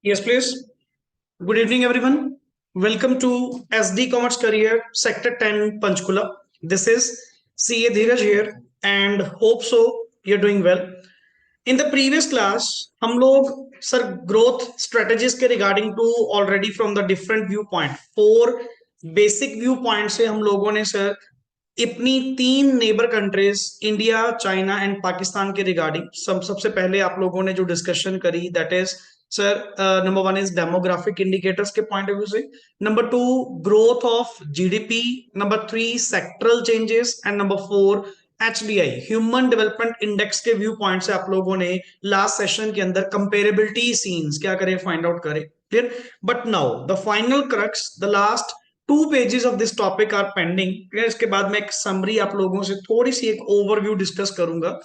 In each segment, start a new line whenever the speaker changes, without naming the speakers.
Yes, please. Good evening, everyone. Welcome to SD Commerce Career Sector 10 Panchkula. This is CA Dheeraj here and hope so you're doing well. In the previous class, हम लोग sir growth strategies के regarding to already from the different view point four basic view point से हम लोगों ने sir अपनी तीन neighbour countries India China and Pakistan के रिगार्डिंग सबसे पहले आप लोगों ने जो डिस्कशन करी that is sir number one is demographic indicators के पॉइंट ऑफ व्यू से, number two growth of GDP, number three sectoral changes and number four HDI human development index के व्यू पॉइंट से आप लोगों ने लास्ट सेशन के अंदर comparability scenes क्या करें फाइंड आउट करें. Clear. But now the final crux the last 2 pages of this topic are pending. इसके बाद मैं एक समरी आप लोगों से थोड़ी सी एक ओवरव्यू डिस्कस करूंगा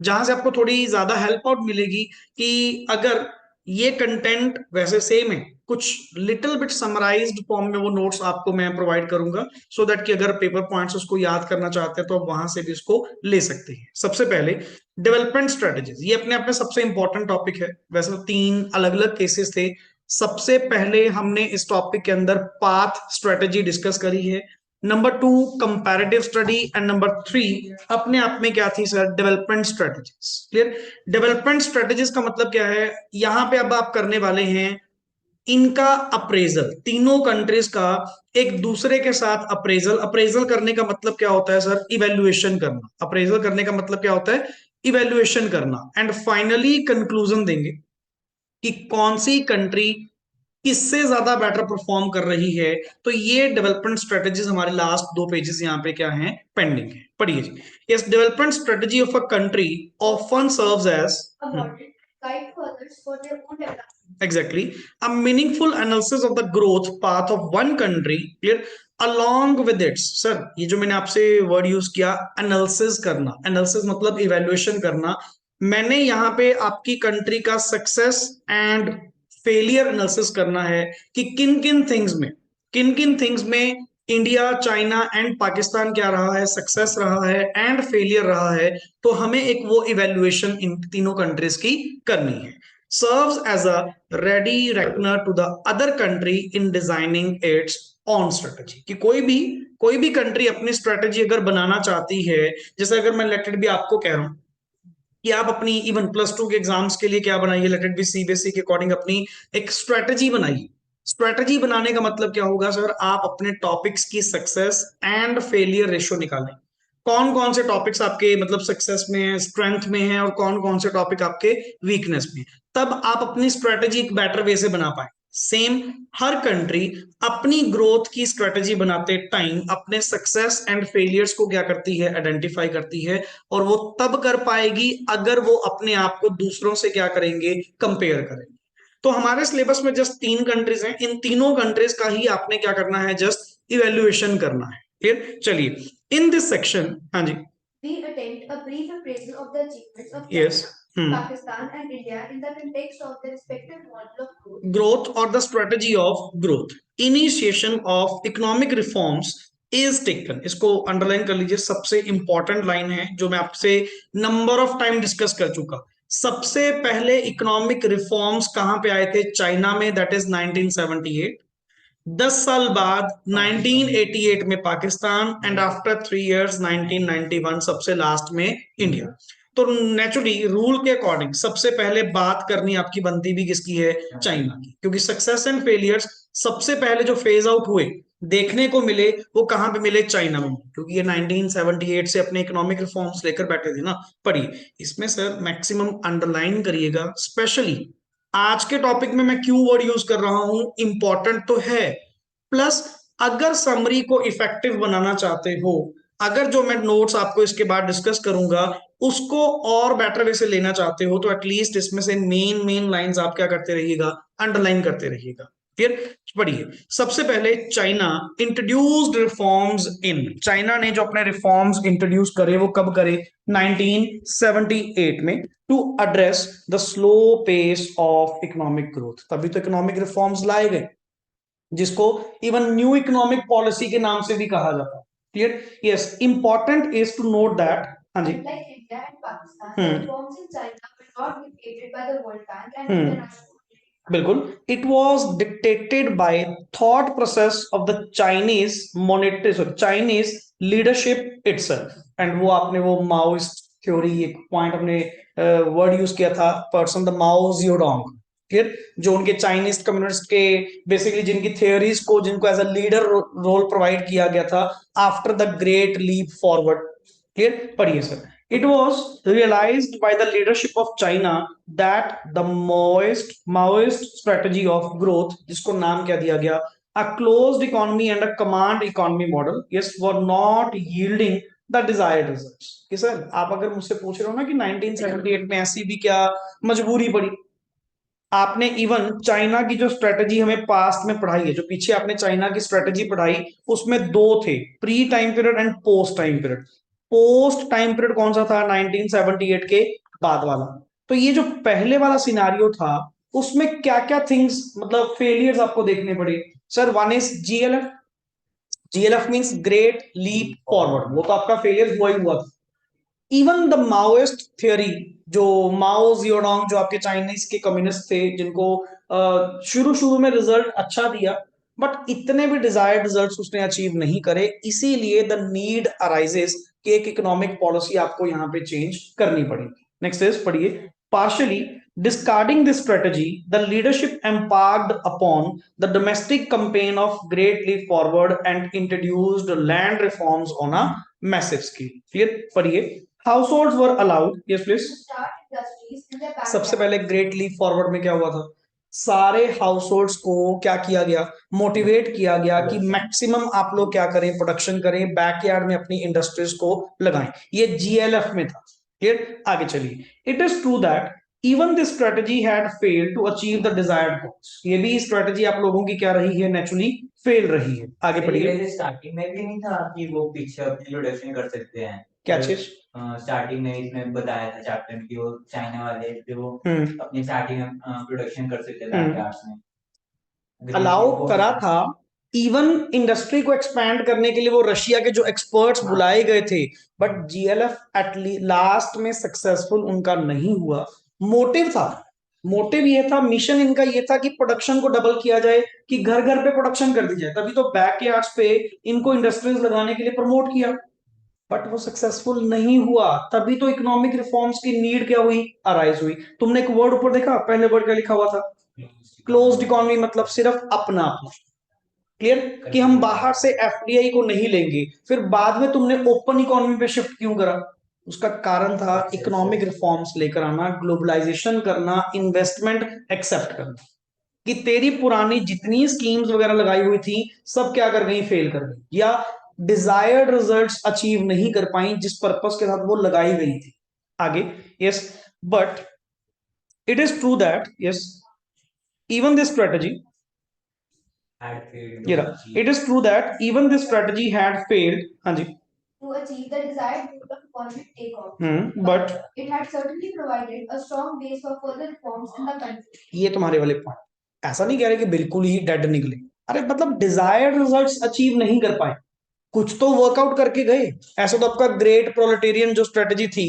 जहां से आपको थोड़ी ज्यादा हेल्प आउट मिलेगी कि अगर ये कंटेंट वैसे सेम है कुछ लिटिल बिट समराइज्ड फॉर्म में वो नोट्स आपको मैं प्रोवाइड करूंगा सो दैट कि अगर पेपर पॉइंट्स उसको याद करना चाहते हैं तो आप वहां से भी इसको ले सकते हैं. सबसे पहले डेवलपमेंट स्ट्रेटेजीज, ये अपने आप में सबसे इंपॉर्टेंट टॉपिक है. वैसे तो तीन अलग अलग केसेस थे. सबसे पहले हमने इस टॉपिक के अंदर पाथ स्ट्रेटेजी डिस्कस करी है, number two comparative study and number three अपने आप में क्या थी sir development strategies. Clear. Development strategies का मतलब क्या है, यहां पे अब आप करने वाले हैं इनका अप्रेजल, तीनों कंट्रीज का एक दूसरे के साथ अप्रेजल. अप्रेजल करने का मतलब क्या होता है सर, इवेल्युएशन करना. अप्रेजल करने का मतलब क्या होता है, इवेल्युएशन करना. एंड फाइनली कंक्लूजन देंगे कि कौन सी कंट्री किससे ज्यादा बेटर परफॉर्म कर रही है. तो ये डेवलपमेंट स्ट्रेटेजीज हमारे लास्ट 2 पेजेस यहाँ पे क्या हैं पेंडिंग है. पढ़िए जी. Yes, development strategy of a country often serves as guide to others for their own development. Exactly. A meaningful analysis of the growth path of one country, clear, along with its, sir ये जो मैंने आपसे word use किया analysis करना, analysis मतलब evaluation करना. मैंने यहाँ पे आपकी कंट्री का सक्सेस एंड फेलियर एनालिसिस करना है कि किन किन थिंग्स में इंडिया चाइना एंड पाकिस्तान क्या रहा है, सक्सेस रहा है एंड फेलियर रहा है. तो हमें एक वो इवेल्युएशन इन तीनों कंट्रीज की करनी है. Serves as a ready reckoner to the other country in designing its own strategy. कि कोई भी कंट्री अपनी स्ट्रेटेजी अगर बनाना चाहती है, जैसे अगर मैं लेटेड भी आपको कह रहा हूं कि आप अपनी इवन प्लस 2 के एग्जाम्स के लिए क्या बनाइए, लेटेड बी सीबीएसई के अकॉर्डिंग अपनी एक स्ट्रेटेजी बनाइए. स्ट्रेटेजी बनाने का मतलब क्या होगा सर, आप अपने टॉपिक्स की सक्सेस एंड फेलियर रेशियो निकालें. कौन कौन से टॉपिक्स आपके मतलब सक्सेस में है, स्ट्रेंथ में है, और कौन कौन से टॉपिक आपके वीकनेस में. तब आप अपनी स्ट्रेटेजी एक बेटर वे से बना पाए. सेम हर कंट्री अपनी ग्रोथ की स्ट्रेटेजी बनाते टाइम अपने सक्सेस एंड फेलियर्स को क्या करती है, आइडेंटिफाई करती है. और वो तब कर पाएगी अगर वो अपने आप को दूसरों से क्या करेंगे, कंपेयर करेंगे. तो हमारे सिलेबस में जस्ट 3 कंट्रीज हैं, इन तीनों कंट्रीज का ही आपने क्या करना है, जस्ट इवेल्युएशन करना है. क्लियर. चलिए इन दिस सेक्शन, हाँ जी, we attempt a brief appraisal of the achievements of Yes. Pakistan and India in the context of their respective model of growth or the strategy of growth. Initiation of economic reforms is taken. इसको underline कर लीजिए, सबसे important line है जो मैं आपसे number of time discuss कर चुका. सबसे पहले इकोनॉमिक रिफॉर्म्स कहां पे आए थे, चाइना में, दैट इज 1978. 10 साल बाद 1988 में पाकिस्तान एंड आफ्टर 3 इयर्स 1991 सबसे लास्ट में इंडिया. तो नेचुरली रूल के अकॉर्डिंग सबसे पहले बात करनी आपकी बनती भी किसकी है, चाइना की. क्योंकि सक्सेस एंड फेलियर्स सबसे पहले जो फेज आउट हुए देखने को मिले वो कहां पे मिले, चाइना में. क्योंकि ये 1978 से अपने इकोनॉमिक रिफॉर्म्स लेकर बैठे थे ना. पढ़िए इसमें सर मैक्सिमम अंडरलाइन करिएगा, स्पेशली आज के टॉपिक में मैं क्यों वर्ड यूज कर रहा हूं, इंपॉर्टेंट तो है. प्लस अगर समरी को इफेक्टिव बनाना चाहते हो, अगर जो मैं नोट्स आपको इसके बाद डिस्कस करूंगा उसको और बेटर वे से लेना चाहते हो, तो एटलीस्ट इसमें से मेन लाइंस आप क्या करते रहिएगा, अंडरलाइन करते रहिएगा. फिर पढ़िए. सबसे पहले China introduced reforms in, China ने जो अपने रिफॉर्म्स इंट्रोड्यूस करे वो कब करे, 1978 में, to address the slow pace of economic growth. तभी तो इकोनॉमिक रिफॉर्म्स लाए गए जिसको इवन न्यू इकोनॉमिक पॉलिसी के नाम से भी कहा जाता है. Clear. Yes, important is to note that, हाँ जी, like India and Pakistan, the reforms in China were not dictated by the World Bank and international. बिल्कुल, it was dictated by thought process of the Chinese monetary Chinese leadership itself. And वो आपने वो Maoist theory एक point अपने word use किया था, person the Mao Zedong, फिर जो उनके चाइनीज कम्युनिस्ट के बेसिकली जिनकी थियोरीज को जिनको as a leader role provide किया गया था after the great leap forward. Clear, पढ़िए sir. It was realized by the leadership of China that the Maoist strategy of growth, जिसको नाम क्या दिया गया, a closed economy and a command economy model, yes, were not yielding the desired results। कि sir आप अगर मुझसे पूछ रहे हो ना कि 1978 में ऐसी भी क्या मजबूरी पड़ी, आपने इवन चाइना की जो स्ट्रेटजी हमें पास्ट में पढ़ाई है, जो पीछे आपने चाइना की स्ट्रेटजी पढ़ाई, उसमें दो थे, pre time period and post time period. Post time period कौन सा था? 1978 के बाद वाला। तो ये जो पहले वाला सिनारियो था उसमें क्या क्या थिंग्स मतलब फेलियर्स आपको देखने पड़े sir? One is GLF. GLF means great leap forward, वो तो आपका फेलियर हुआ ही हुआ था। इवन द माओइस्ट थियोरी, जो माओ जियोडोंग जो आपके चाइनीज के कम्युनिस्ट थे, जिनको शुरू शुरू में रिजल्ट अच्छा दिया, बट इतने भी डिजायर्ड रिजल्ट्स उसने अचीव नहीं करे, इसीलिए द नीड अराइजेस कि एक इकोनॉमिक पॉलिसी आपको यहाँ पे चेंज करनी पड़ेगी। नेक्स्ट इज पढ़िए। Partially discarding this strategy, the leadership embarked upon the domestic campaign of Great Leap Forward and introduced land reforms on a massive scale। Clear, पढ़िए। Households were allowed, yes please. सबसे पहले great leap forward में क्या हुआ था? सारे households को क्या किया गया? मोटिवेट किया गया कि मैक्सिमम आप लोग क्या करें, प्रोडक्शन करें, बैकयार्ड में अपनी इंडस्ट्रीज को लगाएं। ये जीएलएफ में था। क्लियर, आगे चलिए। It is true that even this strategy had failed to achieve the desired goals. ये भी स्ट्रेटजी आप लोगों की क्या रही है? नेचुरली फेल रही है। आगे पढ़िए।
स्टार्टिंग में भी नहीं था कि वो पीछे अपनी प्रोडक्शन कर सकते हैं?
क्या चीज?
स्टार्टिंग में इसमें बताया था चैप्टर में कि वो चाइना वाले जो अपनी स्टार्टिंग में प्रोडक्शन कर सकते थे बैकयार्ड्स में,
अलाउ करा था। इवन इंडस्ट्री को एक्सपैंड करने के लिए वो रशिया के जो एक्सपर्ट्स बुलाए गए थे, बट जीएलएफ एट लास्ट में सक्सेसफुल उनका नहीं हुआ। मोटिव था, मोटिव ये था, मिशन इनका ये था कि प्रोडक्शन को डबल किया जाए, कि घर घर पे प्रोडक्शन कर दी जाए, तभी तो बैकयार्ड्स पे इनको इंडस्ट्रीज लगाने के लिए प्रमोट किया, बट वो सक्सेसफुल नहीं हुआ। तभी तो इकोनॉमिक रिफॉर्म्स की नीड क्या हुई? अराइज हुई। तुमने एक वर्ड ऊपर देखा, पहले वर्ड क्या लिखा हुआ था? क्लोज्ड इकोनॉमी, मतलब सिर्फ अपना अपना। क्लियर, कि हम बाहर से एफडीआई को नहीं लेंगे। फिर बाद में तुमने ओपन इकोनॉमी पे शिफ्ट क्यों करा? उसका कारण था इकोनॉमिक रिफॉर्म्स लेकर आना, ग्लोबलाइजेशन करना, इन्वेस्टमेंट एक्सेप्ट करना। कि तेरी पुरानी जितनी स्कीम्स वगैरह लगाई हुई थी सब क्या कर गई? फेल कर गई, या डिजायर्ड रिजल्ट्स अचीव नहीं कर पाई जिस पर्पस के साथ वो लगाई गई थी। आगे, yes, but it is true that yes even this strategy it is true that even this strategy had failed, हाँ जी,
to achieve the desired goal of economic takeoff.
but
it had certainly provided a strong base for further reforms in the country.
ये तुम्हारे वाले point, ऐसा नहीं कह रहे कि बिल्कुल ही डेड निकले, अरे मतलब डिजायर्ड रिजल्ट्स अचीव नहीं कर पाए, कुछ तो वर्कआउट करके गए। ऐसा तो आपका ग्रेट प्रोलेटेरियन जो स्ट्रेटजी थी,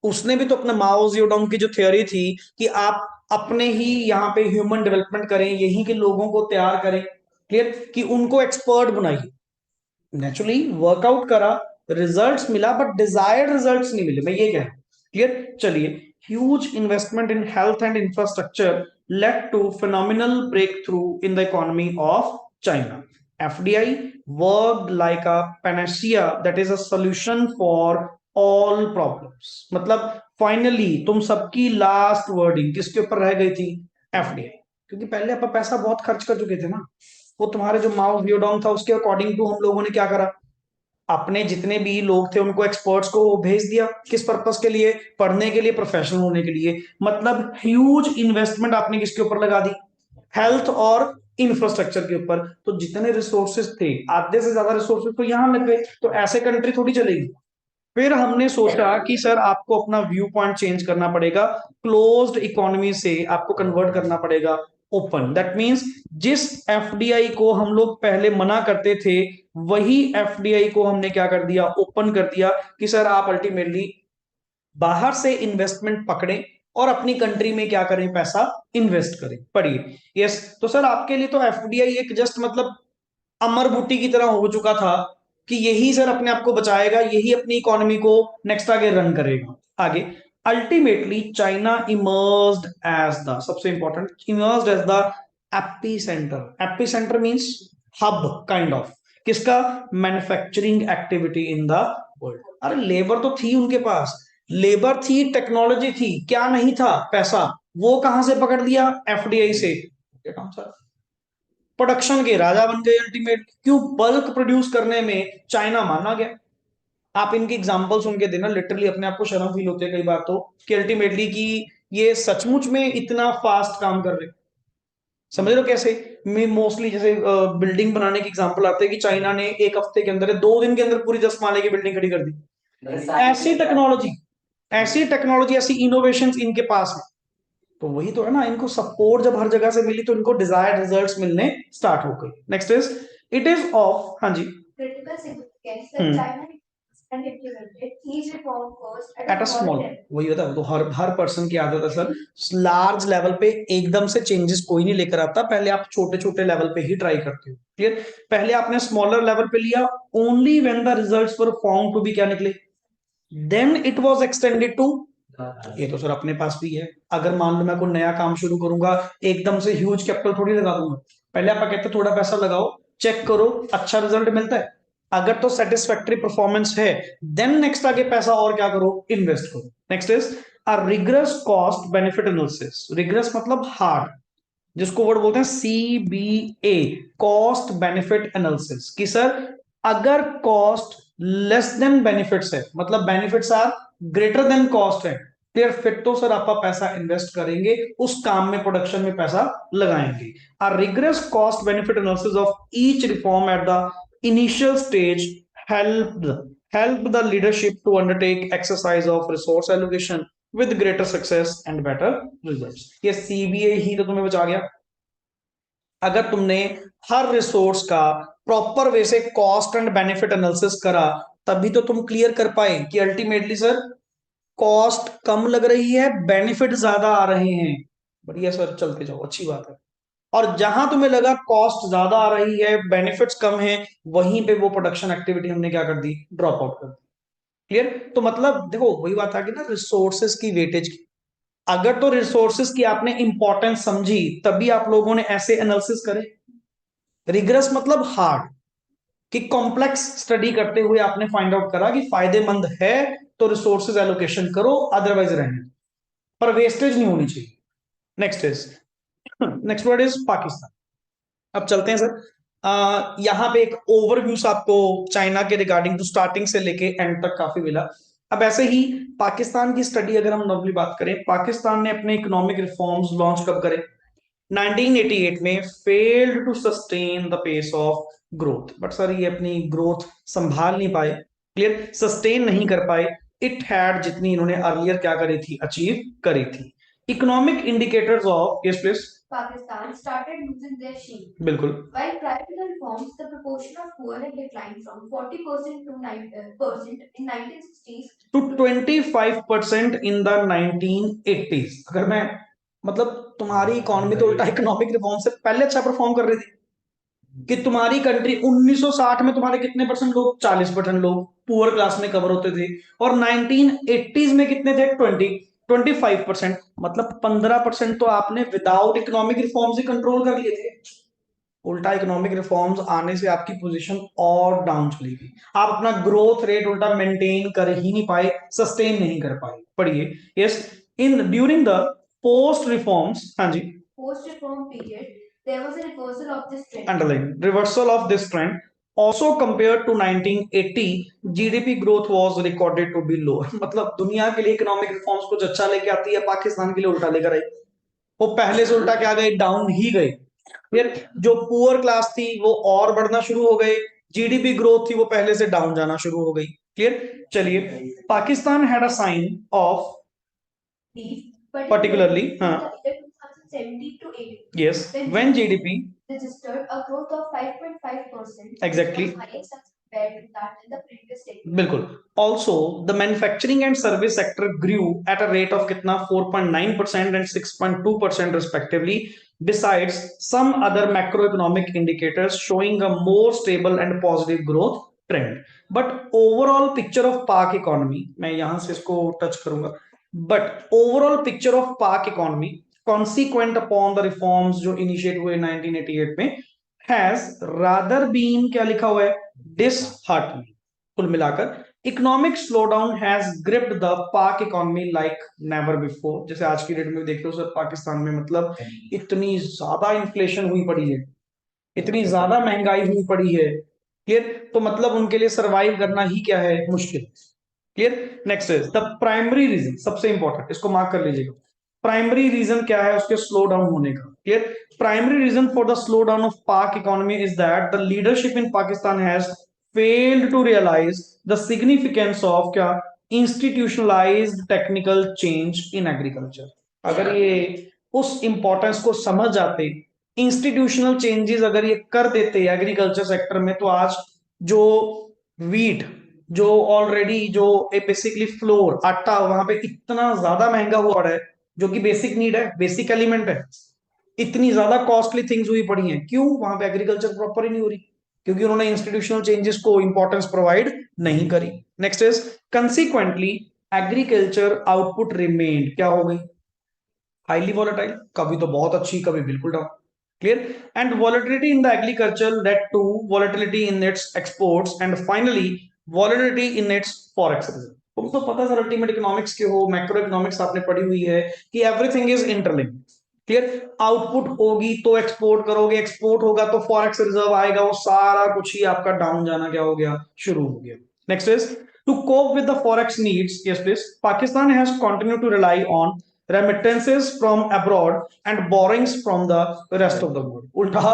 उसने भी तो अपने माओ जियोडोंग की जो थ्योरी थी कि आप अपने ही यहाँ पे ह्यूमन डेवलपमेंट करें, यहीं के लोगों को तैयार करें, क्लियर, कि उनको एक्सपर्ट बनाइए। नेचुरली वर्कआउट करा, रिजल्ट्स मिला, बट डिजायर्ड रिजल्ट्स नहीं मिले, मैं ये कह रहा हूं। क्लियर, चलिए। Huge investment in health and infrastructure led to phenomenal breakthrough in the economy of China. FDI worked like a panacea, that is a solution for all problems। मतलब finally तुम सबकी लास्ट वर्डिंग किसके ऊपर रह गई थी? FDI. क्योंकि पहले आप पैसा बहुत खर्च कर चुके थे ना, वो तुम्हारे जो माओ जियोडोंग था उसके अकॉर्डिंग टू हम लोगों ने क्या करा? अपने जितने भी लोग थे उनको एक्सपर्ट्स को भेज दिया, किस पर्पस के लिए? पढ़ने के लिए, प्रोफेशनल होने के लिए। मतलब ह्यूज इन्वेस्टमेंट आपने किसके ऊपर लगा दी? हेल्थ और इंफ्रास्ट्रक्चर के ऊपर। तो जितने रिसोर्सेज थे, आधे से ज्यादा रिसोर्सेज तो यहां लग गए, तो ऐसे कंट्री थोड़ी चलेगी। फिर हमने सोचा कि सर आपको अपना व्यू पॉइंट चेंज करना पड़ेगा, क्लोज्ड इकोनॉमी से आपको कन्वर्ट करना पड़ेगा ओपन। दैट मींस जिस एफडीआई को हम लोग पहले मना करते थे, वही एफडीआई को हमने क्या कर दिया? ओपन कर दिया, कि सर आप अल्टीमेटली बाहर से इन्वेस्टमेंट पकड़ें, और अपनी कंट्री में क्या करें, पैसा इन्वेस्ट करें। पढ़िए। यस, तो सर आपके लिए तो एफडीआई एक जस्ट मतलब अमर बूटी की तरह हो चुका था कि यही सर अपने आप को बचाएगा, यही अपनी इकोनॉमी को नेक्स्ट आगे रन करेगा। आगे ultimately China emerged as the, सबसे important, emerged as the epicentre. Epicentre means hub kind of, किसका, manufacturing activity in the world. अरे लेबर तो थी उनके पास, लेबर थी, टेक्नोलॉजी थी, क्या नहीं था, पैसा। वो कहां से पकड़ लिया, एफडीआई से। सर प्रोडक्शन के राजा बन गए अल्टीमेट, क्यों, बल्क प्रोड्यूस करने में चाइना माना गया। आप इनकी एग्जांपल सुन के देना, लिटरली अपने आप को शर्म फील होती है कई बार तो, कि अल्टीमेटली कि ये सचमुच में इतना फास्ट काम कर रहे हैं। समझ लो कैसे, मैं मोस्टली जैसे बिल्डिंग बनाने की एग्जांपल आते हैं कि चाइना ने एक हफ्ते के अंदर, 2 दिन के अंदर पूरी 10 माले की बिल्डिंग खड़ी कर दी। ऐसी टेक्नोलॉजी, ऐसी टेक्नोलॉजी, ऐसी इनोवेशन इनके पास है। तो वही तो है ना, इनको सपोर्ट जब हर जगह से मिली तो इनको डिजायर्ड रिजल्ट्स मिलने स्टार्ट हो गई। Next is, it is of, हाँ जी,
critical significance that China and implemented each reform first at
at
a
a
small
small,
level.
वही होता है, तो हर पर्सन की आदत है सर, लार्ज लेवल पे एकदम से चेंजेस कोई नहीं लेकर आता, पहले आप छोटे छोटे लेवल पे ही ट्राई करते हो। क्लियर, पहले आपने स्मॉलर लेवल पे लिया, only when the results were found to be क्या निकले, then it was extended to. ये तो सर अपने पास भी है, अगर मान लो मैं कोई नया काम शुरू करूंगा, एकदम से ह्यूज कैपिटल थोड़ी लगा दूंगा, पहले आप कहते थोड़ा पैसा लगाओ, चेक करो अच्छा रिजल्ट मिलता है, अगर तो सेटिस्फैक्टरी परफॉर्मेंस है, देन नेक्स्ट आगे पैसा और क्या करो, इन्वेस्ट करो। Next is a rigorous cost benefit analysis. Rigorous मतलब हार्ड, जिसको वर्ड बोलते हैं CBA, कॉस्ट बेनिफिट एनालिसिस, कि सर अगर कॉस्ट लेस देन बेनिफिट्स है, मतलब benefits are greater than cost है, क्लियर, फिर तो सर आप पैसा इन्वेस्ट करेंगे, उस काम में, प्रोडक्शन में पैसा लगाएंगे। A rigorous cost benefit analysis of each reform at the initial stage help the leadership to undertake exercise of resource allocation with greater success and better results। ये CBA ही तो तुम्हें बचा गया। अगर तुमने हर रिसोर्स का प्रॉपर वे से cost and benefit analysis करा, तभी तो तुम क्लियर कर पाए कि अल्टीमेटली सर कॉस्ट कम लग रही है, बेनिफिट ज्यादा आ रहे हैं। बढ़िया सर, चलते जाओ, अच्छी बात है। और जहां तुम्हें लगा कॉस्ट ज्यादा आ रही है, बेनिफिट्स कम है, वहीं पे वो प्रोडक्शन एक्टिविटी हमने क्या कर दी, ड्रॉप आउट कर दी। क्लियर, तो मतलब देखो वही बात आ गई ना, रिसोर्सेज की वेटेज की। अगर तो रिसोर्सेज की आपने इंपॉर्टेंस समझी, तभी आप लोगों ने ऐसे एनालिसिस करे। रिग्रेस मतलब हार्ड, कि कॉम्प्लेक्स स्टडी करते हुए आपने फाइंड आउट करा कि फायदेमंद है तो रिसोर्सेज एलोकेशन करो, अदरवाइज रहने, पर वेस्टेज नहीं होनी चाहिए। Next is, next word is Pakistan. अब चलते हैं सर, यहाँ पे एक ओवरव्यू आपको चाइना के रिगार्डिंग तो स्टार्टिंग से लेके एंड तक काफी मिला। अब ऐसे ही पाकिस्तान की स्टडी अगर हम नॉर्मली बात करें, पाकिस्तान ने अपने इकोनॉमिक रिफॉर्म्स लॉन्च कब करे, 1988 में, failed to sustain the pace of growth. But sir ये अपनी ग्रोथ संभाल नहीं पाए, क्लियर, सस्टेन नहीं कर पाए, इट हैड, जितनी इन्होंने अर्लियर क्या करी थी, अचीव करी थी। Economic indicators of, yes please,
Pakistan started losing their sheen.
बिल्कुल,
While prior to the reforms, the proportion of poor had declined from 40% to 9% in 1960s
to 25% in the 1980s। अगर मैं मतलब तुम्हारी इकोनॉमी तो उल्टा economic reform से पहले अच्छा परफॉर्म कर रही थी, कि तुम्हारी कंट्री 1960 में तुम्हारे कितने परसेंट लोग, 40% लोग पुअर क्लास में कवर होते थे, और 1980s में कितने थे, 25%। मतलब 15% तो आपने विदाउट इकोनॉमिक रिफॉर्म्स ही कंट्रोल कर लिए थे। उल्टा इकोनॉमिक रिफॉर्म्स आने से आपकी पोजीशन और डाउन चली गई, आप अपना ग्रोथ रेट उल्टा मेंटेन कर ही नहीं पाए, सस्टेन नहीं कर पाए। पढ़िए, yes, in during the post reforms, हाँ जी,
post-reform period, there was a reversal of this trend.
Underline, reversal of this trend, also compared to 1980 GDP growth was recorded to be lower। मतलब दुनिया के लिए economic reforms कुछ अच्छा लेके आती है, पाकिस्तान के लिए उल्टा लेकर आई, वो पहले से उल्टा क्या गए, डाउन ही गए। फिर जो पुअर क्लास थी वो और बढ़ना शुरू हो गए, जीडीपी ग्रोथ थी वो पहले से डाउन जाना शुरू हो गई। क्लियर, चलिए, Pakistan had a sign off particularly,
in the year 2017 to 18.
yes, when GDP
registered a growth of 5.5%.
exactly
the highest compared with that in the previous decade.
बिल्कुल. Also, the manufacturing and service sector grew at a rate of कितना 4.9% and 6.2% respectively. Besides some other macroeconomic indicators showing a more stable and positive growth trend. But overall picture of Pak economy, मैं यहाँ से इसको touch करूंगा. But overall picture of Pak economy, consequent upon the reforms जो initiate हुए 1988 में, has rather been क्या लिखा हुआ है disheartening. कुल मिलाकर economic slowdown has gripped the Pak economy like never before. जैसे आज की डेट में देख लो सर, पाकिस्तान में मतलब इतनी ज्यादा इन्फ्लेशन हुई पड़ी है, इतनी ज्यादा महंगाई हुई पड़ी है. क्लियर. तो मतलब उनके लिए सरवाइव करना ही क्या है, मुश्किल. Clear. Next is the primary reason, सबसे इंपॉर्टेंट, इसको मार्क कर लीजिएगा. प्राइमरी रीजन क्या है उसके स्लो डाउन होने का. Clear. Primary reason for the slow down of Pak economy is that the leadership in Pakistan has failed to realize the significance of क्या institutionalized technical change in agriculture. अगर ये उस इंपॉर्टेंस को समझ जाते, इंस्टीट्यूशनल चेंजेस अगर ये कर देते एग्रीकल्चर सेक्टर में, तो आज जो वीट, जो ऑलरेडी जो बेसिकली फ्लोर आटा वहां पे इतना ज्यादा महंगा हुआ पड़ा है, जो कि बेसिक नीड है, बेसिक एलिमेंट है, इतनी ज्यादा कॉस्टली थिंग्स हुई पड़ी हैं. क्यों? वहां पे एग्रीकल्चर प्रॉपर ही नहीं हो रही, क्योंकि उन्होंने इंस्टीट्यूशनल चेंजेस को इंपॉर्टेंस प्रोवाइड नहीं करी. Next is consequently agriculture output remained क्या हो गई, हाईली वॉलेटाइल. कभी तो बहुत अच्छी, कभी बिल्कुल down. Clear. And volatility in the agriculture led to volatility in its exports and finally volatility in its forex reserve. तुमको पता सर, अल्टीमेट इकोनॉमिक्स के हो, मैक्रो इकोनॉमिक्स आपने पढ़ी हुई है कि everything is interlinked. Clear. Output होगी तो एक्सपोर्ट करोगे, एक्सपोर्ट होगा तो फॉरेक्स रिजर्व आएगा, वो सारा कुछ ही आपका डाउन जाना क्या हो गया, शुरू हो गया. Next is to cope with the forex needs. Yes please. Pakistan has continued to rely on remittances from abroad and borrowings from the rest of the world. उल्टा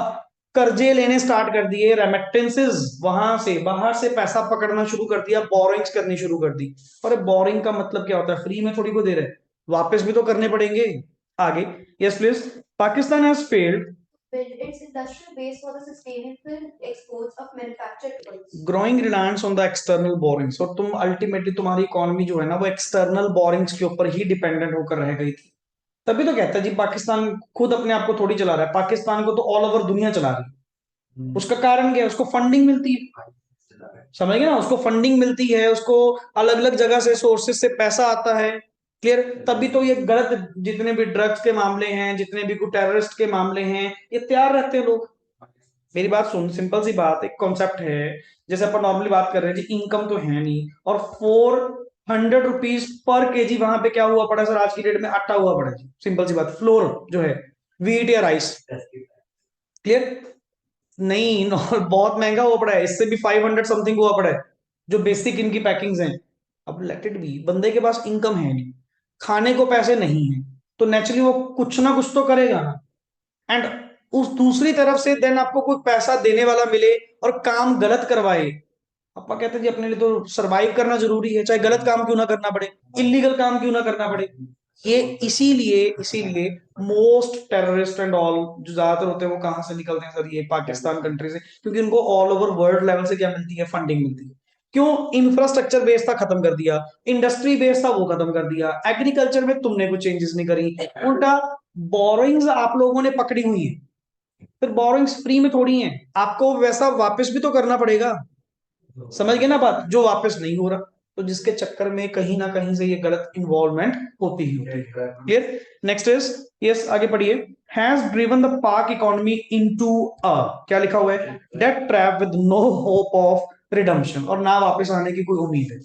कर्जे लेने स्टार्ट कर दिए, रेमिटेंसेस वहां से बाहर से पैसा पकड़ना शुरू कर दिया, बोरिंग्स करनी शुरू कर दी. और बोरिंग का मतलब क्या होता है, फ्री में थोड़ी को दे रहे, वापस भी तो करने पड़ेंगे. आगे. Yes please. Pakistan has failed
build its industrial base for the sustainable exports of manufactured goods.
Growing reliance on the external borings. और तुम अल्टीमेटली तुम्हारी इकोनॉमी जो है ना, वो एक्सटर्नल बोरिंग्स के ऊपर ही डिपेंडेंट होकर रह गई थी. तभी तो कहता है जी पाकिस्तान खुद अपने आप को थोड़ी चला रहा है, पाकिस्तान को तो ऑल ओवर दुनिया चला रही है. उसका कारण क्या है, उसको फंडिंग मिलती है, समझ गए ना, उसको फंडिंग मिलती है, उसको अलग अलग जगह से सोर्सेस से पैसा आता है. क्लियर. तभी तो ये गलत, जितने भी ड्रग्स के मामले हैं, जितने भी टेररिस्ट के मामले हैं, ये तैयार रहते हैं लोग. मेरी बात सुन, सिंपल सी बात, एक कॉन्सेप्ट है, जैसे अपन नॉर्मली बात कर रहे हैं जी, इनकम तो है नहीं और 400 रुपीज पर केजी वहां पे क्या हुआ पड़ा सर, आज की डेट में आटा हुआ पड़ा जी. सिंपल सी बात, फ्लोर जो है, वीट या राइस. क्लियर. नहीं, बहुत महंगा हुआ पड़ा है, इससे भी 500 समथिंग हुआ पड़ा है, जो बेसिक इनकी पैकिंग्स हैं. अब लेट इट बी, बंदे के पास इनकम है नहीं, खाने को पैसे नहीं है, तो नेचुरली वो कुछ ना कुछ तो करेगा ना. एंड उस दूसरी तरफ से देन आपको कोई पैसा देने वाला मिले और काम गलत करवाए. अपा कहते हैं जी अपने लिए तो सरवाइव करना जरूरी है, चाहे गलत काम क्यों ना करना पड़े, इलीगल काम क्यों ना करना पड़े. ये इसीलिए मोस्ट टेररिस्ट एंड ऑल जो ज्यादातर होते हैं वो कहां से निकलते हैं सर, ये पाकिस्तान कंट्री से, क्योंकि उनको ऑल ओवर वर्ल्ड लेवल से क्या मिलती है, फंडिंग मिलती है. क्यों? इंफ्रास्ट्रक्चर बेस था, खत्म कर दिया. इंडस्ट्री बेस था, वो खत्म कर दिया. एग्रीकल्चर में तुमने कुछ चेंजेस नहीं करी, उल्टा बोरोइंग्स आप लोगों ने पकड़ी हुई है. फिर बोरोइंग्स फ्री में थोड़ी है, आपको वैसा वापस भी तो करना पड़ेगा. समझ गए ना बात, जो वापस नहीं हो रहा, तो जिसके चक्कर में कहीं ना कहीं से ये गलत इन्वॉल्वमेंट होती ही होती है. क्लियर. नेक्स्ट इज, यस आगे पढ़िए. Has driven the Pak economy into a, क्या लिखा हुआ है, debt trap with no hope of redemption. और ना वापस आने की कोई उम्मीद है.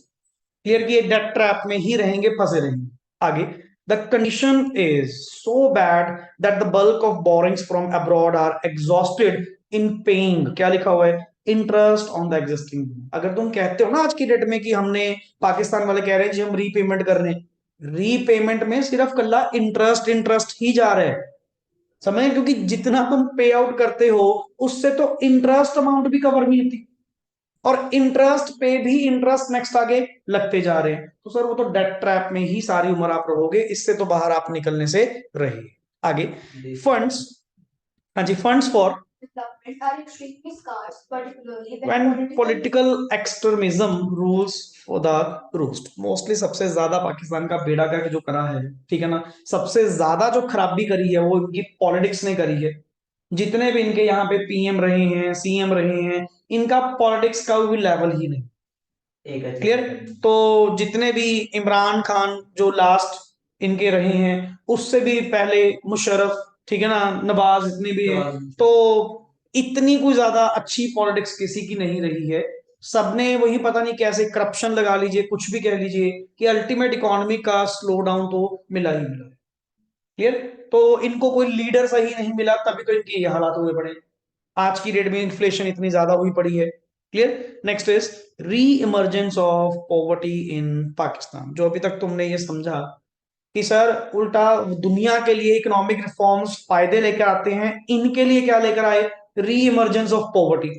क्लियर कि ये डेट ट्रैप में ही रहेंगे, फंसे रहेंगे. आगे. The condition is so bad that the bulk of borrowings from abroad are exhausted in paying, क्या लिखा हुआ है, इंटरेस्ट ऑन द एक्जिस्टिंग. अगर तुम कहते हो ना आज की डेट में कि हमने, पाकिस्तान वाले कह रहे हैं जी हम रीपेमेंट कर रहे हैं, रीपेमेंट में सिर्फ कल्ला इंटरेस्ट ही जा रहा है. समझ, क्योंकि जितना तुम पे आउट करते हो उससे तो इंटरेस्ट अमाउंट भी कवर नहीं होती, और इंटरेस्ट पे भी इंटरेस्ट नेक्स्ट आगे लगते जा रहे हैं. तो सर वो तो डेट ट्रैप में ही सारी उम्र आप रहोगे, इससे तो बाहर आप निकलने से रहिए. आगे. फंड्स, हाँ जी, funds for
development are extremely scarce, particularly
when political extremism rules for the roost. Mostly सबसे ज्यादा पाकिस्तान का बेड़ा गर्क जो करा है, ठीक है ना, सबसे ज्यादा जो खराबी करी है वो इनकी पॉलिटिक्स ने करी है। जितने भी इनके यहाँ पे पीएम रहे हैं, सीएम रहे हैं, इनका पॉलिटिक्स का भी लेवल ही नहीं। क्लियर? तो जितने भी इमरान खान जो लास्ट इनके रहे हैं, उससे भी पहले मुशर्रफ, ठीक है ना, नवाज, इतनी भी है, तो इतनी कोई ज्यादा अच्छी पॉलिटिक्स किसी की नहीं रही है। सबने वही पता नहीं कैसे करप्शन लगा लीजिए, कुछ भी कह लीजिए, कि अल्टीमेट इकोनॉमी का स्लो डाउन तो मिला ही मिला। क्लियर? तो इनको कोई लीडर सही नहीं मिला, तभी तो इनके ये हालात हुए पड़े। आज की डेट में इन्फ्लेशन इतनी ज्यादा हुई पड़ी है। क्लियर? नेक्स्ट इज री emergence of poverty in Pakistan. जो अभी तक तुमने ये समझा कि सर उल्टा दुनिया के लिए इकोनॉमिक रिफॉर्म्स फायदे लेकर आते हैं, इनके लिए क्या लेकर आए? री इमर्जेंस ऑफ पॉवर्टी।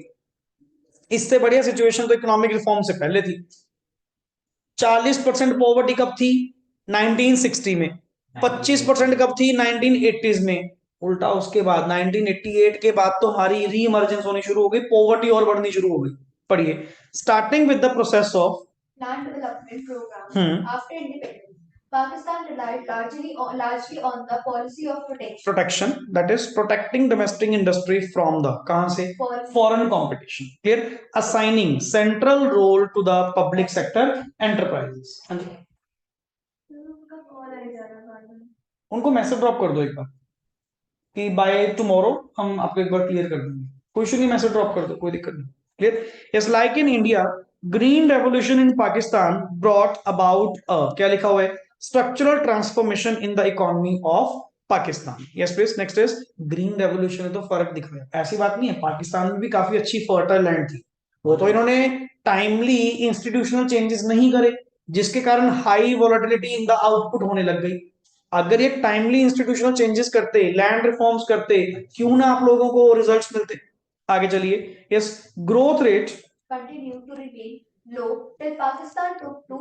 इससे बढ़िया सिचुएशन तो इकोनॉमिक रिफॉर्म से पहले थी। 40% पॉवर्टी कब थी? 1960 में। 25% कब थी? 1980s में। उल्टा उसके बाद 1988 के बाद तो हमारी री इमर्जेंस होनी शुरू हो गई, पॉवर्टी और बढ़नी शुरू हो गई। पढ़िए, starting with the process of
land development program after independence. Pakistan relied largely on the policy of
protection, that is protecting domestic industry from the कहां से? Foreign competition. Clear? Assigning central role to the public sector enterprises. उनको message drop कर दो एक बार कि by tomorrow हम आपको एक बार क्लियर कर देंगे। कोई इशू नहीं, मैसेज ड्रॉप कर दो, कोई दिक्कत नहीं। Clear? Yes, like in India, green revolution in Pakistan brought about क्या लिखा हुआ है? Structural transformation in the economy of Pakistan. Yes please, next is green revolution है तो फर्क दिख रहा है। ऐसी बात नहीं है, पाकिस्तान में भी काफी अच्छी फर्टाइल लैंड थी, वो तो इन्होंने टाइमली इंस्टीट्यूशनल चेंजेस नहीं करे, जिसके कारण high volatility in the output होने लग गई। अगर ये टाइमली इंस्टीट्यूशनल चेंजेस करते, लैंड रिफॉर्म्स करते, क्यों ना आप लोगों को रिजल्ट्स मिलते। आगे चलिए। Yes, growth rate
continue to remain low till Pakistan took to